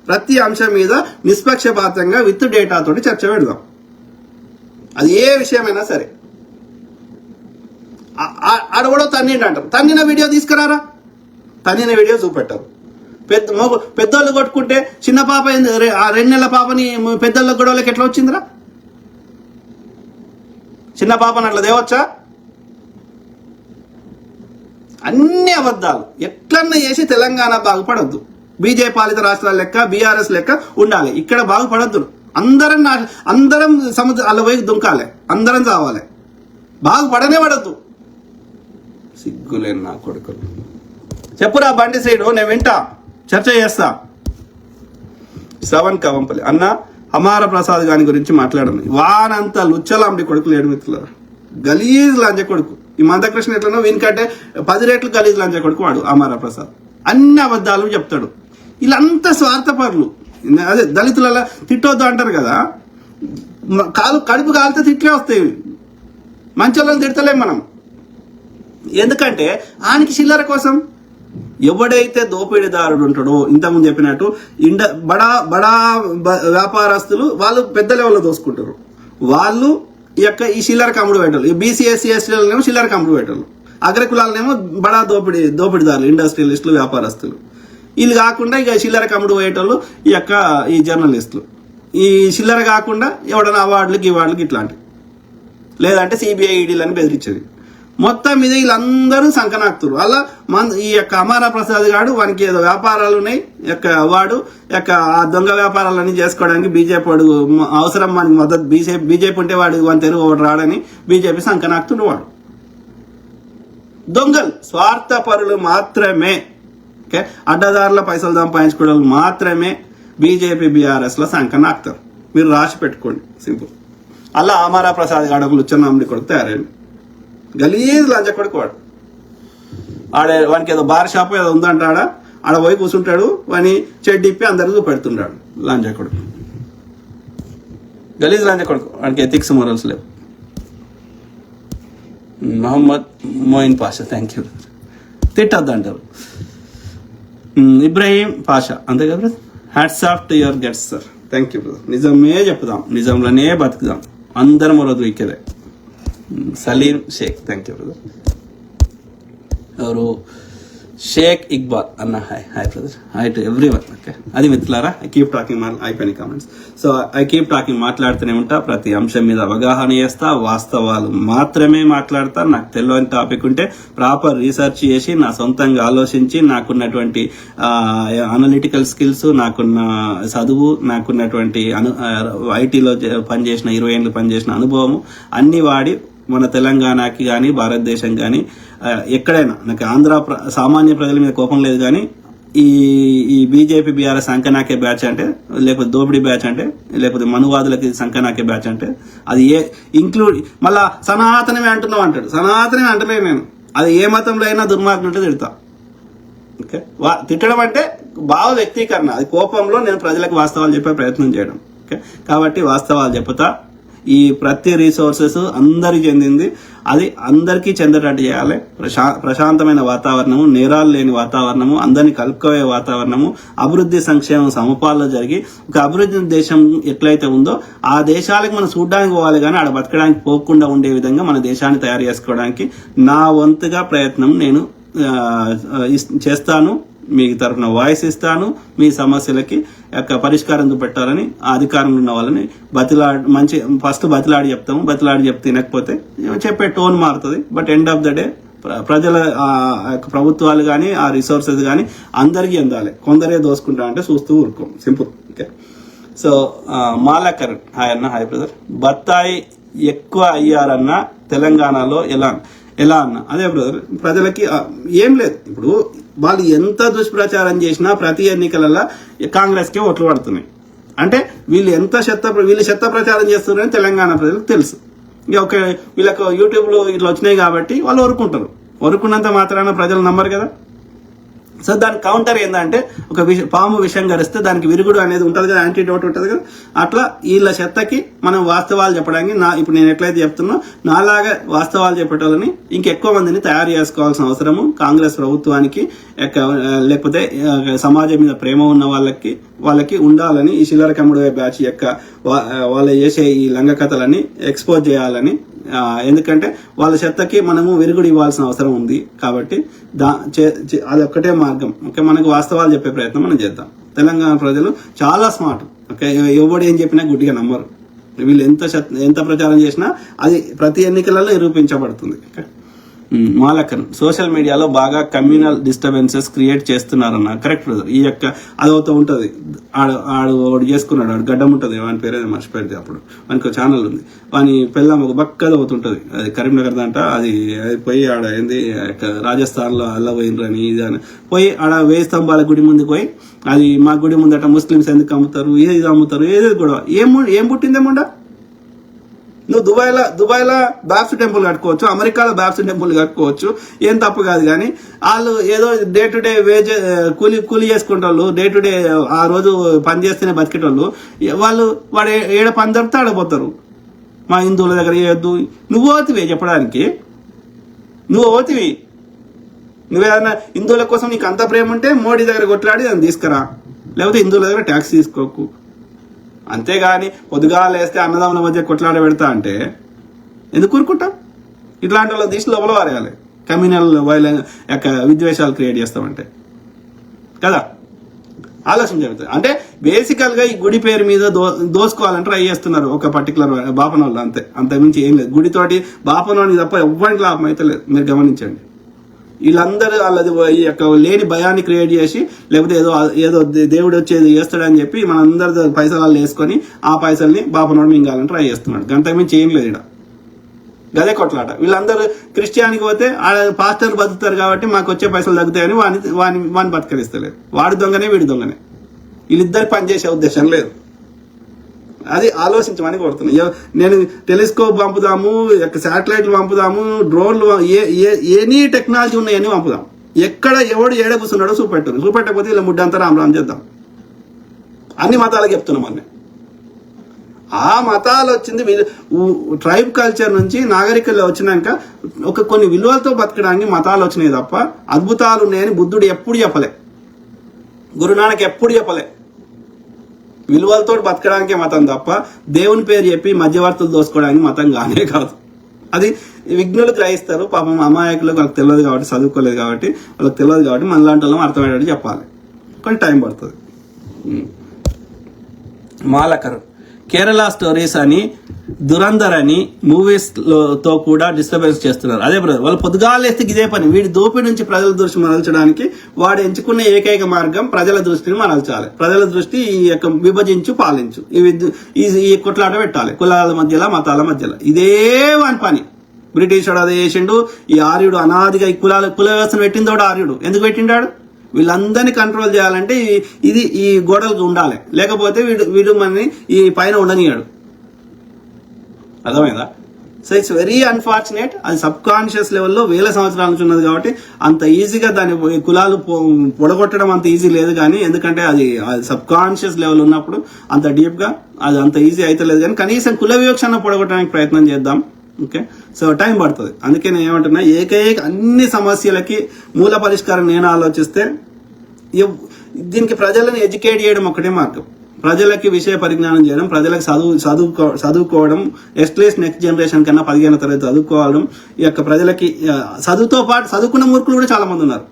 ప్రతి అంశం మీద నిష్పక్షపాతంగా విత్ డేటాతోటి చర్చ పెడదాం. అది ఏ విషయమైనా సరే. ఆడగొడవ తన్నిండి అంటారు, తన్నిన వీడియో తీసుకురారా. తన్నిన వీడియో చూపెట్టారు. పెద్దోళ్ళు కొట్టుకుంటే చిన్న పాప 2 నెలల పాపని పెద్దోళ్ళ గొడవలకి ఎట్లా వచ్చిందిరా? చిన్న పాపని అట్లా దేవచ్చా? అన్ని అబద్ధాలు. ఎట్లన్నా చేసి తెలంగాణ బాగుపడద్దు. బీజేపీ పాలిత రాష్ట్రాల లెక్క బీఆర్ఎస్ లెక్క ఉండాలి. ఇక్కడ బాగుపడద్దు. అందరం సముద్ర అల్ల పోయి దుంకాలి, అందరం చావాలి. బాగుపడనే పడద్దు. సిగ్గులేని నా కొడుకులు. చెప్పురా బండి శ్రీను, నేను వింటా, చర్చ చేస్తా. శ్రవణ్ కవంపల్లి అన్న, అమార ప్రసాద్ గాని గురించి మాట్లాడను. వానంతా లుచ్చలాంటి కొడుకులు ఏడు మిత్రులు, గలీజ్ లంజ కొడుకు. ఈ మందకృష్ణ ఎట్లనో వీనికంటే 10 రెట్లు గలీజ్ లంజ కొడుకు వాడు అమార ప్రసాద్. అన్ని అబద్ధాలు చెప్తాడు. వీళ్ళంతా స్వార్థపరులు. అదే దళితుల తిట్టొద్దు అంటారు కదా, కడుపు కాలితే తిట్లే వస్తాయి. మంచి వాళ్ళని తిడతలేం మనం. ఎందుకంటే ఆయనకి చిల్లర కోసం. ఎవడైతే దోపిడీదారుడు ఉంటాడో, ఇంతకుముందు చెప్పినట్టు బడా వ్యాపారస్తులు వాళ్ళు పెద్ద లెవెల్లో దోసుకుంటారు. వాళ్ళు ఈ చిల్లరకు అమ్ముడు పెట్టాలి. బీసీ ఎస్సీ ఎస్టీలనేమో చిల్లరకు అమ్ముడు పెట్టాలి. అగ్రకులాలనేమో బడా దోపిడీదారులు, ఇండస్ట్రియలిస్టులు, వ్యాపారస్తులు. వీళ్ళు కాకుండా ఇక చిల్లరకు అమ్ముడు పోయేటోళ్ళు ఈ జర్నలిస్టులు. ఈ చిల్లర కాకుండా ఎవడన్నా అవార్డులకి ఇట్లాంటివి, లేదంటే సిబిఐ ఈడీలని బెదిరించేది. మొత్తం మీద వీళ్ళందరూ సంకనాక్తులు. అలా ఈ అమారా ప్రసాద్ గాడు వానికి ఏదో వ్యాపారాలు ఉన్నాయి, వాడు ఆ దొంగ వ్యాపారాలన్నీ చేసుకోవడానికి బీజేపీ వాడు అవసరం, మనకి మద్దతు బీజేపీ ఉంటే వాడు వాని తెరుగు ఒకటి రాడని బీజేపీ సంకనాక్తుడు. వాడు దొంగలు, స్వార్థపరులు మాత్రమే. ఓకే, అడ్డదారుల పైసలు సంపాదించుకోవడం మాత్రమే బీజేపీ బీఆర్ఎస్ లో సంకనాక్తారు. మీరు రాసి పెట్టుకోండి, సింపుల్. అలా అమారా ప్రసాద్ గాడు ఒక లుచ్చనామిడి కొడుకు తయారైంది. గలీజ్ లంచ కొడుకు వాడు. వానికి ఏదో బార్ షాప్ ఏదో ఉందంటాడా, ఆడ పోయి కూర్చుంటాడు, వాని చెడ్డిప్పి అందరికీ పెడుతుంటాడు. లంచ కొడుకు, గలీజ్ లంచ కొడుకు. వానికి ఎథిక్స్ మొరల్స్ లేవు. Mohammed Moin Pasha, thank you. తిట్టద్దు అంటారు. ఇబ్రాహీం పాషా, అంతే కదా. Hats off to your guts sir, thank you brother. నిజమే చెప్పుదాం, నిజంలోనే బతుకుదాం. అందరం రోజు వీకేదే. Salim Sheikh, thank you brother. ఎవరు షేక్ ఇక్బాల్ అన్న, hi brother, hi to everyone. Okay, అది మిత్రులారా, ఐ కీప్ టాకింగ్, అయిపోయిన comments. So I keep talking, మాట్లాడుతూనే ఉంటా, ప్రతి అంశం మీద అవగాహన చేస్తా, వాస్తవాలు మాత్రమే మాట్లాడతా. నాకు తెలియని టాపిక్ ఉంటే ప్రాపర్ రీసెర్చ్ చేసి నా సొంతంగా ఆలోచించి నాకున్నటువంటి అనలిటికల్ స్కిల్స్, నాకున్న చదువు, నాకున్నటువంటి ఐటీలో పనిచేసిన 20 ఏళ్ళు పనిచేసిన అనుభవము అన్ని వాడి మన తెలంగాణకి కానీ భారతదేశం కానీ ఎక్కడైనా, నాకు ఆంధ్ర సామాన్య ప్రజల మీద కోపం లేదు, కానీ ఈ బీజేపీ బీఆర్ఎస్ సంకనాకే బ్యాచ్ అంటే, లేకపోతే దోపిడీ బ్యాచ్ అంటే, లేకపోతే మనువాదులకి సంకనాకే బ్యాచ్ అంటే, అది ఇంక్లూడ్ మళ్ళా సనాతనమే అంటున్నావు అంటాడు. సనాతనమే అంటలే నేను, అది ఏ మతంలో అయినా దుర్మార్గం ఉంటే తిడతా. ఓకే, తిట్టడం అంటే భావ వ్యక్తీకరణ, అది కోపంలో నేను ప్రజలకు వాస్తవాలు చెప్పే ప్రయత్నం చేయడం. ఓకే, కాబట్టి వాస్తవాలు చెప్తా. ఈ ప్రతి రిసోర్సెస్ అందరికి చెందింది, అది అందరికీ చెందేటట్టు చేయాలి. ప్రశాంతమైన వాతావరణము, నేరాలు లేని వాతావరణము, అందరినీ కలుపుకోయే వాతావరణము, అభివృద్ధి సంక్షేమం సమపాల్లో జరిగి ఒక అభివృద్ధి దేశం ఎట్లయితే ఉందో ఆ దేశాలకు మనం చూడడానికి పోవాలి, కానీ ఆడ బతకడానికి పోకుండా ఉండే విధంగా మన దేశాన్ని తయారు చేసుకోవడానికి నా వంతుగా ప్రయత్నం నేను చేస్తాను. మీ తరఫున వాయిస్ ఇస్తాను. మీ సమస్యలకి పరిష్కారం చూపెట్టాలని ఆ అధికారంలో ఉన్న వాళ్ళని ఫస్ట్ బతిలాడి చెప్తాము. బతిలాడి చెప్తే తినకపోతే చెప్పే టోన్ మారుతుంది. But end of the day ప్రజల ప్రభుత్వాలు కానీ ఆ రిసోర్సెస్ కానీ అందరికీ అందాలి. కొందరే దోసుకుంటా అంటే చూస్తూ ఊరుకోం, సింపుల్. ఓకే, సో మాలకర్, హాయ్ అన్న, హాయ్ బ్రదర్. బత్తాయి ఎక్కువ అయ్యారన్న తెలంగాణలో ఎలా అన్న? అదే బ్రదర్, ప్రజలకి ఏం లేదు. ఇప్పుడు వాళ్ళు ఎంత దుష్ప్రచారం చేసినా ప్రతి ఎన్నికలలో కాంగ్రెస్కే ఓట్లు పడుతున్నాయి. అంటే వీళ్ళు చెత్త ప్రచారం చేస్తున్నారని తెలంగాణ ప్రజలకు తెలుసు. ఇక వీళ్ళకు యూట్యూబ్లో ఇట్లా వచ్చినాయి కాబట్టి వాళ్ళు వరుకుంటారు. వరుకున్నంత మాత్రాన ప్రజలు నమ్మరు కదా. సో దాని కౌంటర్ ఏంటంటే, ఒక పాము విషం గరిస్తే దానికి విరుగుడు అనేది ఉంటుంది కదా, యాంటీడోట్ ఉంటుంది కదా. అట్లా వీళ్ళ చెత్తకి మనం వాస్తవాలు చెప్పడానికి ఇప్పుడు నేను ఎట్లయితే చెప్తున్నా, నాలాగా వాస్తవాలు చెప్పేటోళ్ళని ఇంకెక్కువ మందిని తయారు చేసుకోవాల్సిన అవసరము కాంగ్రెస్ ప్రభుత్వానికి, లేకపోతే సమాజం మీద ప్రేమ ఉన్న వాళ్ళకి ఉండాలని ఈ చిల్లర కమ్ముడు బ్యాచ్ వాళ్ళు చేసే ఈ లంగ కథలని ఎక్స్పోజ్ చేయాలని. ఎందుకంటే వాళ్ళ చెత్తకి మనము విరుగుడు ఇవ్వాల్సిన అవసరం ఉంది. కాబట్టి అదొక్కటే మార్గం. ఓకే, మనకు వాస్తవాలు చెప్పే ప్రయత్నం మనం చేద్దాం. తెలంగాణ ప్రజలు చాలా స్మార్ట్. ఓకే, ఎవడు ఏం చెప్పినా గుడ్డిగా నమ్మరు. వీళ్ళు ఎంత ప్రచారం చేసినా అది ప్రతి ఎన్నికలలో నిరూపించబడుతుంది. ఓకే, మాలకన్, సోషల్ మీడియాలో బాగా కమ్యూనల్ డిస్టర్బెన్సెస్ క్రియేట్ చేస్తున్నారన్న. Correct brother. అదవుతూ ఉంటుంది. ఆడు చేసుకున్నాడు, ఆడు గడ్డం ఉంటుంది, వాని పేరు మర్చిపోయింది. అప్పుడు వానికి ఛానల్ ఉంది, వాని పిల్లం ఒక బక్కది అవుతుంటది. అది కరీంనగర్ దంట. అది పోయి ఆడ ఏంది రాజస్థాన్ లో అల్ల పోయినరని ఇది అని పోయి ఆడ 1000 స్తంభాల గుడి ముందుకు పోయి, అది మా గుడి ముందట ముస్లింస్ ఎందుకు అమ్ముతారు, ఏది అమ్ముతారు, ఏది కూడా ఏం పుట్టిందేముండ. నువ్వు దుబాయ్లో బాబ్స్ టెంపుల్ కట్టుకోవచ్చు, అమెరికాలో బాబ్స్ టెంపుల్ కట్టుకోవచ్చు, ఏం తప్పు కాదు. కానీ వాళ్ళు ఏదో డే టు డే కూలి చేసుకుంటోళ్ళు, డే టు డే ఆ రోజు పని చేస్తేనే బతికేటోళ్ళు, వాడు ఏడ పని దొరికితే ఆడపోతారు. మా హిందువుల దగ్గర చేయొద్దు. నువ్వు ఓతివి చెప్పడానికి, నువ్వేదన్నా హిందువుల కోసం నీకు అంత ప్రేమ ఉంటే మోడీ దగ్గర కొట్లాడి దాన్ని తీసుకురా, లేకపోతే హిందువుల దగ్గర ట్యాక్స్ తీసుకోకు. అంతేగాని పొద్దుగాలు వేస్తే అన్నదమ్ముల మధ్య కొట్లాడ పెడతా అంటే ఎందుకు కూరుకుంటాం? ఇట్లాంటి వాళ్ళ దిశ లోపల వారేయాలి. కమ్యూనల్ విద్వేషాలు క్రియేట్ చేస్తామంటే కదా ఆలోచన జరుగుతుంది. అంటే బేసికల్ గా ఈ గుడి పేరు మీద దోసుకోవాలని ట్రై చేస్తున్నారు ఒక పర్టికులర్ బాపనోళ్ళు. అంతకుమించి ఏం లేదు. గుడితోటి బాపనోని తప్ప ఎవ్వరికి లాభం అయితే లేదు. మీరు గమనించండి. వీళ్ళందరూ వాళ్ళది లేని భయాన్ని క్రియేట్ చేసి, లేకపోతే ఏదో దేవుడు వచ్చేది చేస్తాడని చెప్పి మనందరి పైసలు వేసుకొని ఆ పైసల్ని బాపనోడు మింగాలని ట్రై చేస్తున్నాడు. గంటమించి ఏం లేదు ఇక్కడ. గదే కొట్లాట. వీళ్ళందరూ క్రిస్టియానికి పోతే పాస్టర్లు బతుకుతారు కాబట్టి మాకు వచ్చే పైసలు తగ్గుతాయని వాడిని బతకరిస్తలేరు. వాడి దొంగనే వీడి దొంగనే. వీళ్ళిద్దరు పనిచేసే ఉద్దేశం లేదు. అది ఆలోచించమని కోరుతున్నాను. నేను టెలిస్కోప్ పంపుదాము, శాటిలైట్లు పంపుదాము, డ్రోన్లు, ఎనీ టెక్నాలజీ ఉన్నాయని పంపుదాం. ఎక్కడ ఎవడు ఏడ కూర్చున్నాడో చూపెట్టకపోతే ఇలా ముడ్డంతా రామ్ చేద్దాం. అన్ని మతాలకు చెప్తున్నాం అన్నీ. ఆ మతాలు వచ్చింది ట్రైబ్ కల్చర్ నుంచి నాగరికల్లో వచ్చినాక కొన్ని విలువలతో బతకడానికి మతాలు వచ్చినాయి తప్ప అద్భుతాలు ఉన్నాయని బుద్ధుడు ఎప్పుడు చెప్పలే, గురునానక్ ఎప్పుడు చెప్పలే. విలువలతో బతకడానికే మతం తప్ప దేవుని పేరు చెప్పి మధ్యవర్తులు దోసుకోవడానికి మతం కానే కాదు. అది విఘ్నులు గ్రహిస్తారు, పాపం అమాయకులకు వాళ్ళకి తెలియదు కాబట్టి, చదువుకోలేదు కాబట్టి, వాళ్ళకి తెలియదు కాబట్టి మనలాంటి వాళ్ళం అర్థమయ్యేటట్టు చెప్పాలి. కొంచెం టైం పడుతుంది. మాలకర్ కేరళ స్టోరీస్ అని, దురంధర్ అని మూవీస్ తో కూడా డిస్టర్బెన్స్ చేస్తున్నారు. అదే బ్రదర్, వాళ్ళు పొద్దుగాలేస్తే ఇదే పని. వీడి దోపిడి నుంచి ప్రజల దృష్టి మరల్చడానికి వాడు ఎంచుకున్న ఏకైక మార్గం ప్రజల దృష్టిని మరల్చాలి. ప్రజల దృష్టి ఈ యొక్క విభజించు పాలించు, ఈ కొట్లాట పెట్టాలి కులాల మధ్యలో, మతాల మధ్యలో. ఇదే వాని పని. బ్రిటిష్ వాడు అదే చేసిండు. ఈ ఆర్యుడు అనాదిగా ఈ కుల వ్యవస్థను పెట్టిందోడు ఆర్యుడు. ఎందుకు పెట్టిండాడు? వీళ్ళందరినీ కంట్రోల్ చేయాలంటే ఇది ఈ గోడలకు ఉండాలి, లేకపోతే వీడు మనని ఈ పైన ఉండనియాడు. అర్థమైందా? So it's very unfortunate. అది సబ్ కాన్షియస్ లెవెల్లో వేల సంవత్సరాల నుంచి ఉన్నది కాబట్టి అంత ఈజీగా దాని కులాలు పొడగొట్టడం అంత ఈజీ లేదు. కానీ ఎందుకంటే అది సబ్ కాన్షియస్ లెవెల్ ఉన్నప్పుడు అంత డీప్ గా అది అంత ఈజీ అయితే లేదు. కానీ కనీసం కుల వివక్షను పొడగొట్టడానికి ప్రయత్నం చేద్దాం. ఓకే, సో టైం పడుతుంది. అందుకే నేను ఏమంటున్నా, ఏకైక అన్ని సమస్యలకి మూల పరిష్కారం నేను ఆలోచిస్తే దీనికి ప్రజలను ఎడ్యుకేట్ చేయడం ఒకటే మార్గం. ప్రజలకి విషయ పరిజ్ఞానం చేయడం, ప్రజలకు చదువుకోవడం, ఎట్లీస్ట్ నెక్స్ట్ జనరేషన్ కన్నా 15వ తరగతి చదువుకోవడం. ఈ యొక్క ప్రజలకి చదువుతో పాటు చదువుకున్న మూర్ఖులు కూడా చాలా మంది ఉన్నారు.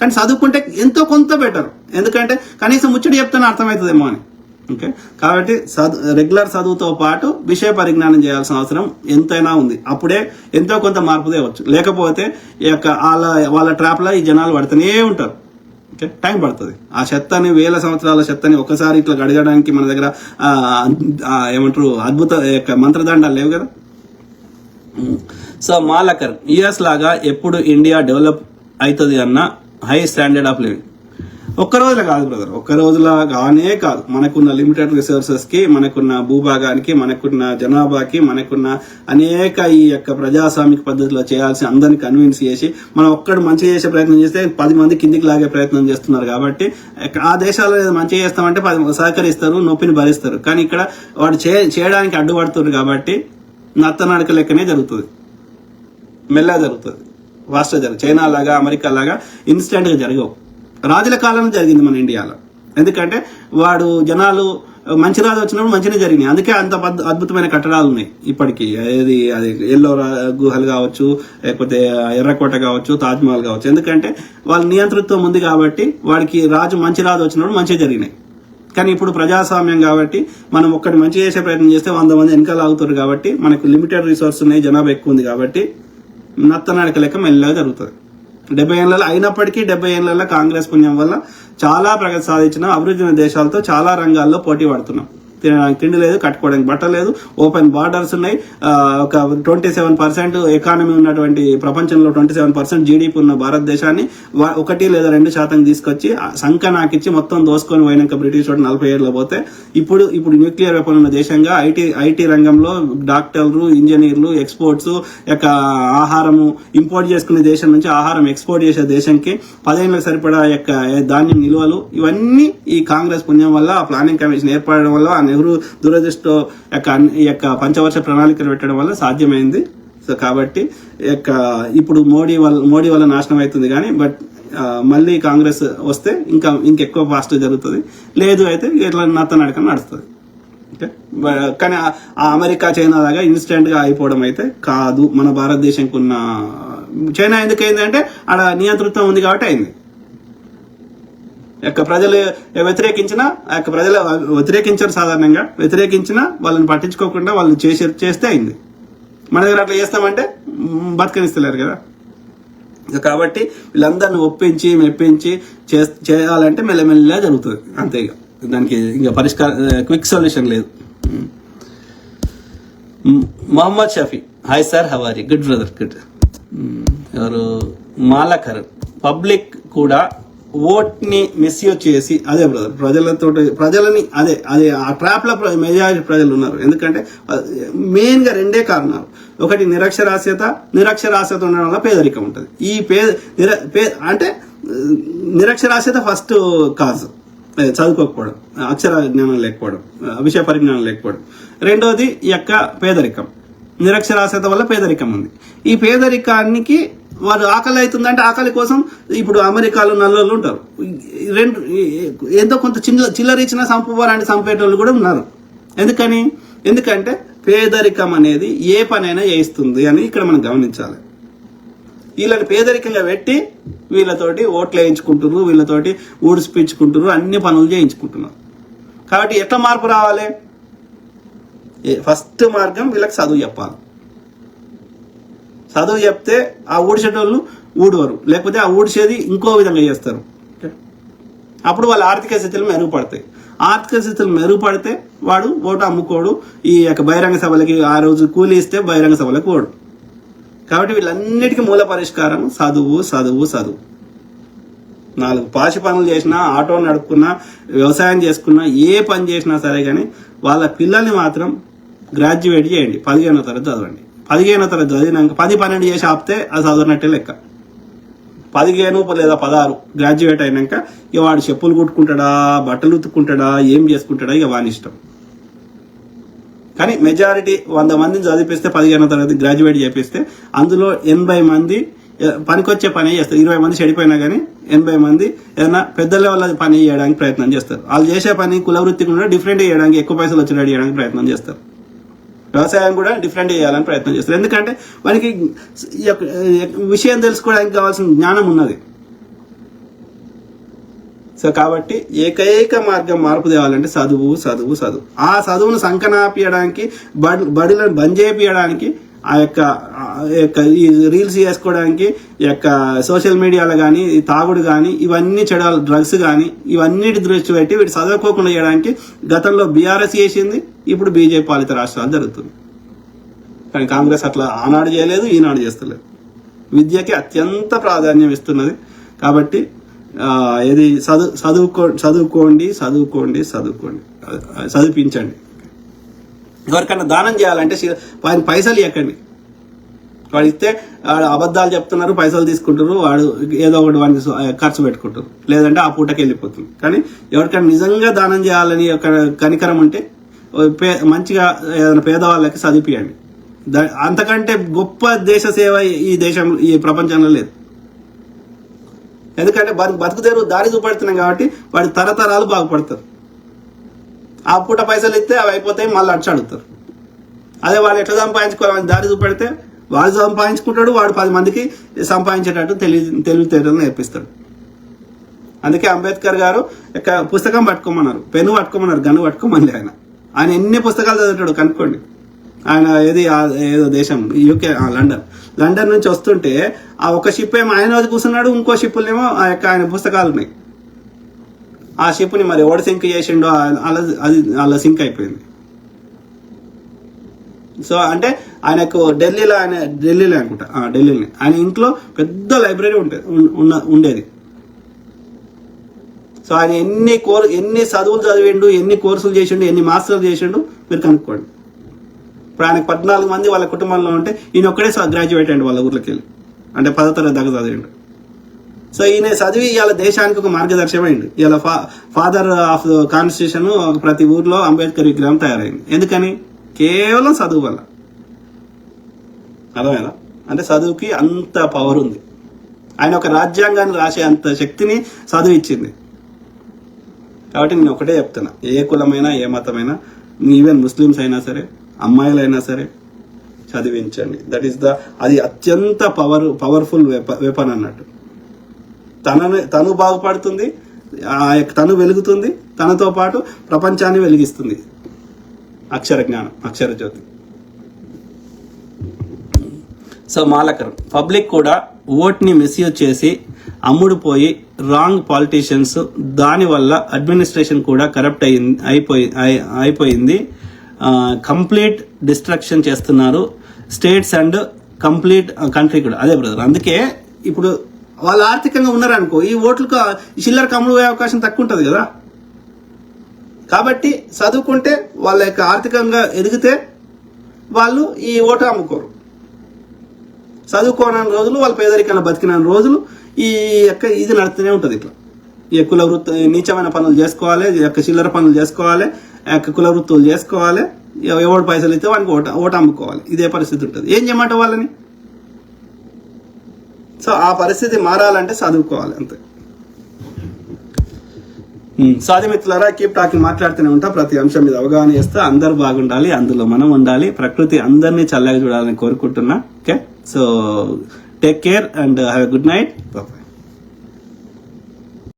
కానీ చదువుకుంటే ఎంతో కొంత బెటర్, ఎందుకంటే కనీసం ముచ్చడి చెప్తానే అర్థమవుతుందేమో అని. ఓకే, కాబట్టి రెగ్యులర్ చదువుతో పాటు విషయ పరిజ్ఞానం చేయాల్సిన అవసరం ఎంతైనా ఉంది. అప్పుడే ఎంతో కొంత మార్పు తేవచ్చు. లేకపోతే ఈ యొక్క వాళ్ళ ట్రాప్లో ఈ జనాలు పడుతూనే ఉంటారు. ఓకే, టైం పడుతుంది. ఆ చెత్తని, వేల సంవత్సరాల చెత్తని ఒకసారి ఇట్లా గడగడానికి మన దగ్గర ఏమంటారు అద్భుత యొక్క మంత్రదండాలు లేవు కదా. సో మాలకర్ యుఎస్ లాగా ఎప్పుడు ఇండియా డెవలప్ అవుతుంది అన్న హై స్టాండర్డ్ ఆఫ్ లివింగ్. ఒక్క రోజులో కాదు బ్రదర్, ఒక్క రోజులా కానే కాదు. మనకున్న లిమిటెడ్ రిసోర్సెస్ కి, మనకున్న భూభాగానికి, మనకున్న జనాభాకి, మనకున్న అనేక ఈ యొక్క ప్రజాస్వామిక పద్ధతిలో చేయాల్సి అందరిని కన్విన్స్ చేసి మనం ఒక్కడు మంచి చేసే ప్రయత్నం చేస్తే 10 మంది కిందికి లాగే ప్రయత్నం చేస్తున్నారు. కాబట్టి ఆ దేశాల్లో మంచి చేస్తామంటే 10 సహకరిస్తారు, నొప్పిని భరిస్తారు. కానీ ఇక్కడ వాడు చేయడానికి అడ్డుపడుతున్నారు కాబట్టి నత్తనడక లెక్కనే జరుగుతుంది, మెల్లగా జరుగుతుంది, ఫాస్ట్గా జరుగుతుంది. చైనా లాగా, అమెరికా లాగా ఇన్స్టెంట్ గా జరగవు. రాజుల కాలంలో జరిగింది మన ఇండియాలో. ఎందుకంటే వాడు జనాలు మంచి రాజు వచ్చినప్పుడు మంచిగా జరిగినాయి. అందుకే అంత అద్భుతమైన కట్టడాలు ఉన్నాయి ఇప్పటికీ. అది ఎల్లో గుహలు కావచ్చు, లేకపోతే ఎర్రకోట కావచ్చు, తాజ్మహల్ కావచ్చు. ఎందుకంటే వాళ్ళ నియంతృత్వం ఉంది కాబట్టి వాడికి మంచి రాజు వచ్చినప్పుడు మంచిగా జరిగినాయి. కానీ ఇప్పుడు ప్రజాస్వామ్యం కాబట్టి మనం ఒక్కటి మంచి చేసే ప్రయత్నం చేస్తే 100 మంది వెనకాల ఆగుతారు. కాబట్టి మనకు లిమిటెడ్ రిసోర్స్ ఉన్నాయి, జనాభా ఎక్కువ ఉంది. కాబట్టి నత్తనడక లెక్క మెల్లగా జరుగుతుంది. 70 ఏళ్ళలో అయినప్పటికీ 70 ఏళ్లలో కాంగ్రెస్ పుణ్యం వల్ల చాలా ప్రగతి సాధించిన అభివృద్ధి దేశాలతో చాలా రంగాల్లో పోటీ పడుతున్నాం. తినడానికి తిండి లేదు, కట్టుకోవడానికి బట్ట లేదు, ఓపెన్ బార్డర్స్ ఉన్నాయి. ఒక 27% ఎకానమీ ఉన్నటువంటి ప్రపంచంలో 27% జీడీపీ ఉన్న భారతదేశాన్ని 1 లేదా 2% తీసుకొచ్చి సంకనాకిచ్చి మొత్తం దోసుకొని పోయినాక బ్రిటిష్ వాడు 40 ఏళ్ళలో పోతే ఇప్పుడు న్యూక్లియర్ వెపన్ ఉన్న దేశంగా ఐటీ రంగంలో డాక్టర్లు, ఇంజనీర్లు, ఎక్స్పోర్ట్స్ యొక్క ఆహారము ఇంపోర్ట్ చేసుకునే దేశం నుంచి ఆహారం ఎక్స్పోర్ట్ చేసే దేశంకి 10 ఏళ్ళకి సరిపడా యొక్క ధాన్యం నిల్వలు, ఇవన్నీ ఈ కాంగ్రెస్ పుణ్యం వల్ల, ఆ ప్లానింగ్ కమిషన్ ఏర్పడడం వల్ల, నెహ్రూ దురదృష్టం ఈ యొక్క పంచవర్ష ప్రణాళికలు పెట్టడం వల్ల సాధ్యమైంది. సో కాబట్టి ఇప్పుడు మోడీ వల్ల నాశనం అవుతుంది. కానీ బట్ మళ్ళీ కాంగ్రెస్ వస్తే ఇంకెక్కువ ఫాస్ట్ జరుగుతుంది. లేదు అయితే ఇట్లా నడక నడుస్తుంది. ఓకే, కానీ ఆ అమెరికా, చైనా లాగా ఇన్స్టెంట్ గా అయిపోవడం అయితే కాదు. మన భారతదేశంకి ఉన్న చైనా ఎందుకు అయిందంటే ఆడ నియంతృత్వం ఉంది కాబట్టి అయింది. ప్రజలు వ్యతిరేకించినా ప్రజలు వ్యతిరేకించారు. సాధారణంగా వ్యతిరేకించినా వాళ్ళని పట్టించుకోకుండా వాళ్ళు చేస్తే అయింది. మన దగ్గర అట్లా చేస్తామంటే బతకనిస్తలేరు కదా. కాబట్టి వీళ్ళందరినీ ఒప్పించి మెప్పించి చేయాలంటే మెల్లమెల్లగా జరుగుతుంది. అంతే, దానికి ఇంకా క్విక్ సొల్యూషన్ లేదు. Mohammed Shafi, hi sir, how are you? Good brother, good. ఎవరు? మాలకర్, పబ్లిక్ కూడా ఓట్ ని మిస్యూజ్ చేసి, అదే బ్రదర్, ప్రజలని అదే ఆ ట్రాప్ లో మెజారిటీ ప్రజలు ఉన్నారు. ఎందుకంటే మెయిన్ గా 2 కారణాలు. ఒకటి నిరక్షరాస్యత ఉండడం వల్ల పేదరికం ఉంటుంది. ఈ అంటే నిరక్షరాస్యత ఫస్ట్ కాజ్, చదువుకోకపోవడం, అక్షర జ్ఞానం లేకపోవడం, విషయ పరిజ్ఞానం లేకపోవడం. రెండోది ఈ యొక్క పేదరికం. నిరక్షరాస్యత వల్ల పేదరికం ఉంది. ఈ పేదరికానికి వాడు ఆకలి అవుతుందంటే ఆకలి కోసం ఇప్పుడు అమెరికాలో నల్లోళ్ళు ఉంటారు, ఏదో కొంత చిల్లర ఇచ్చిన సంపవాలని చంపేటోళ్ళు కూడా ఉన్నారు. ఎందుకంటే పేదరికం అనేది ఏ పనైనా చేయిస్తుంది అని ఇక్కడ మనం గమనించాలి. వీళ్ళని పేదరికంగా పెట్టి వీళ్ళతోటి ఓట్లు వేయించుకుంటున్నారు, వీళ్ళతోటి ఊడిసిపించుకుంటున్నారు, అన్ని పనులు చేయించుకుంటున్నారు. కాబట్టి ఎట్లా మార్పు రావాలి? ఫస్ట్ మార్గం వీళ్ళకి చదువు చెప్పాలి. చదువు చెప్తే ఆ ఊడిచేటోళ్ళు ఊడవరు, లేకపోతే ఆ ఊడిచేది ఇంకో విధంగా చేస్తారు. అప్పుడు వాళ్ళ ఆర్థిక స్థితులు మెరుగుపడతాయి. ఆర్థిక స్థితులు మెరుగుపడితే వాడు ఓటు అమ్ముకోడు. ఈ యొక్క బహిరంగ సభలకి ఆ రోజు కూలీ ఇస్తే బహిరంగ సభలకు ఓడు. కాబట్టి వీళ్ళన్నిటికీ మూల పరిష్కారం చదువు. 4 పాచి పనులు చేసినా, ఆటో నడుపుకున్నా, వ్యవసాయం చేసుకున్నా, ఏ పని చేసినా సరే కానీ వాళ్ళ పిల్లల్ని మాత్రం గ్రాడ్యుయేట్ చేయండి. 15వ తరగతి చదవండి. 15వ తరగతి చదివినాక 10-12 చేసి ఆపితే అది చదవనట్టే లెక్క. 15 లేదా 16 గ్రాడ్యుయేట్ అయినాక ఇక వాడు చెప్పులు కుట్టుకుంటాడా, బట్టలు ఉతుక్కుంటాడా, ఏం చేసుకుంటాడా, ఇక వాని ఇష్టం. కానీ మెజారిటీ 100 మందిని చదివిపిస్తే 15వ తరగతి గ్రాడ్యుయేట్ చేపిస్తే అందులో 80 మంది పనికొచ్చే పని చేస్తారు. 20 మంది చెడిపోయినా కానీ 80 మంది ఏదైనా పెద్ద లెవెల్ పని చేయడానికి ప్రయత్నం చేస్తారు. వాళ్ళు చేసే పని కులవృత్తి కూడా డిఫరెంట్ చేయడానికి, ఎక్కువ పైసలు వచ్చేటట్టు చేయడానికి ప్రయత్నం చేస్తారు. వ్యవసాయం కూడా డిఫరెంట్ చేయాలని ప్రయత్నం చేస్తారు. ఎందుకంటే వానికి విషయం తెలుసుకోవడానికి కావాల్సిన జ్ఞానం ఉన్నది. సో కాబట్టి ఏకైక మార్గం మార్పు తేవాలంటే చదువు. ఆ చదువును సంకనాపియడానికి, బడిలను బంద్ చేపియడానికి, ఆ యొక్క ఈ రీల్స్ చేసుకోవడానికి, ఈ యొక్క సోషల్ మీడియాలో కానీ, ఈ తాగుడు కానీ, ఇవన్నీ చెడాలి, డ్రగ్స్ కానీ, ఇవన్నిటి దృష్టి పెట్టి వీటి చదువుకోకుండా చేయడానికి గతంలో బీఆర్ఎస్ చేసింది, ఇప్పుడు బీజేపీ పాలిత రాష్ట్రాలు జరుగుతుంది. కానీ కాంగ్రెస్ అట్లా ఆనాడు చేయలేదు, ఈనాడు చేస్తలేదు. విద్యకి అత్యంత ప్రాధాన్యం ఇస్తున్నది. కాబట్టి ఇది చదువుకోండి, చదివించండి. ఎవరికైనా దానం చేయాలంటే వాడిని పైసలు ఇవ్వకండి. వాడు ఇస్తే అబద్ధాలు చెప్తున్నారు, పైసలు తీసుకుంటారు, వాడు ఏదో ఒకటి వాడిని ఖర్చు పెట్టుకుంటారు, లేదంటే ఆ పూటకి వెళ్ళిపోతుంది. కానీ ఎవరికైనా నిజంగా దానం చేయాలని ఒక కనికరం ఉంటే మంచిగా ఏదైనా పేదవాళ్ళకి చదివిపియండి. అంతకంటే గొప్ప దేశ సేవ ఈ ప్రపంచంలో లేదు. ఎందుకంటే బతుకుదేరు దారి చూపెడుతున్నాం కాబట్టి వాడి తరతరాలు బాగుపడతారు. ఆ పూట పైసలు ఇస్తే అవి అయిపోతాయి, మళ్ళీ అడిచి అడుగుతారు. అదే వాళ్ళు ఎట్లా సంపాదించుకోవాలని దారి చూపెడితే వాడు సంపాదించుకుంటాడు, వాడు 10 మందికి సంపాదించేటట్టు తెలివితేటలు నేర్పిస్తాడు. అందుకే అంబేద్కర్ గారు పుస్తకం పట్టుకోమన్నారు, పెన్ను పట్టుకోమన్నారు, గన్ను పట్టుకోమని. ఆయన ఎన్ని పుస్తకాలు చదువుతాడు కనుక్కోండి. ఆయన ఏదో దేశం యూకే, లండన్ నుంచి వస్తుంటే ఆ ఒక షిప్ ఏమో ఆయన రోజు కూర్చున్నాడు, ఇంకో షిప్పులేమో ఆయన పుస్తకాలు ఉన్నాయి. ఆ షిప్ని మరి ఎవడు సింక్ చేసిండో అలా సింక్ అయిపోయింది. సో అంటే ఆయనకు ఢిల్లీలో అనుకుంటా, ఢిల్లీలో ఆయన ఇంట్లో పెద్ద లైబ్రరీ ఉండేది. సో ఆయన ఎన్ని చదువులు చదివిండు, ఎన్ని కోర్సులు చేసిండు, ఎన్ని మాస్టర్లు చేసిండు మీరు కనుక్కోండి. ఇప్పుడు ఆయనకు 14 మంది వాళ్ళ కుటుంబంలో ఉంటే ఈయన ఒక్కడే గ్రాడ్యుయేట్ అయ్యండి వాళ్ళ ఊర్లోకి వెళ్ళి, అంటే 10వ తరగతి దాకా చదివిండు. సో ఈయన చదివి ఇవాళ దేశానికి ఒక మార్గదర్శకమైంది. ఇవాళ ఫాదర్ ఆఫ్ కాన్స్టిట్యూషన్ ప్రతి ఊర్లో అంబేద్కర్ విగ్రహం తయారైంది. ఎందుకని? కేవలం చదువు వల్ల. అర్థమైనా? అంటే చదువుకి అంత పవర్ ఉంది. ఆయన ఒక రాజ్యాంగాన్ని రాసే అంత శక్తిని చదువు ఇచ్చింది. కాబట్టి నేను ఒకటే చెప్తున్నా, ఏ కులమైనా, ఏ మతమైనా, ఈవెన్ ముస్లిమ్స్ అయినా సరే, అమ్మాయిలైనా సరే చదివించండి. దట్ ఈస్ అది అత్యంత పవర్ఫుల్ వెపన్ అన్నట్టు. తను బాగుపడుతుంది, తను వెలుగుతుంది, తనతో పాటు ప్రపంచాన్ని వెలిగిస్తుంది. అక్షర జ్ఞానం, అక్షర జ్యోతి. సో మాలకరం పబ్లిక్ కూడా ఓట్ని మిస్యూజ్ చేసి అమ్ముడుపోయి రాంగ్ పాలిటీషియన్స్, దానివల్ల అడ్మినిస్ట్రేషన్ కూడా కరప్ట్ అయిపోయింది. కంప్లీట్ డిస్ట్రక్షన్ చేస్తున్నారు స్టేట్స్ అండ్ కంప్లీట్ కంట్రీ కూడా. అదే బ్రదర్, అందుకే ఇప్పుడు వాళ్ళు ఆర్థికంగా ఉన్నారనుకో, ఈ ఓట్లకు చిల్లర కమ్ముడు పోయే అవకాశం తక్కువ ఉంటుంది కదా. కాబట్టి చదువుకుంటే వాళ్ళ యొక్క ఆర్థికంగా ఎదిగితే వాళ్ళు ఈ ఓటు అమ్ముకోరు. చదువుకోనని రోజులు, వాళ్ళ పేదరికంలో బతికిన రోజులు ఈ యొక్క ఇది నడుస్తూనే ఉంటుంది. ఇట్లా ఈ కుల వృత్తి నీచమైన పనులు చేసుకోవాలి, ఈ యొక్క చిల్లర పనులు చేసుకోవాలి, ఆ యొక్క కుల వృత్తులు చేసుకోవాలి, ఎవడు పైసలు ఇస్తే వానికి ఓటు అమ్ముకోవాలి. ఇదే పరిస్థితి ఉంటుంది. ఏం చేయమంటే వాళ్ళని? సో ఆ పరిస్థితి మారాలంటే చదువుకోవాలి అంతే. సాధి మిత్రులారా, కీప్ టాకింగ్, మాట్లాడుతూనే ఉంటా. ప్రతి అంశం మీద అవగాహన చేస్తే అందరూ బాగుండాలి, అందులో మనం ఉండాలి, ప్రకృతి అందరినీ చల్లగా చూడాలని కోరుకుంటున్నా. Okay, so take care and have a good night. Bye.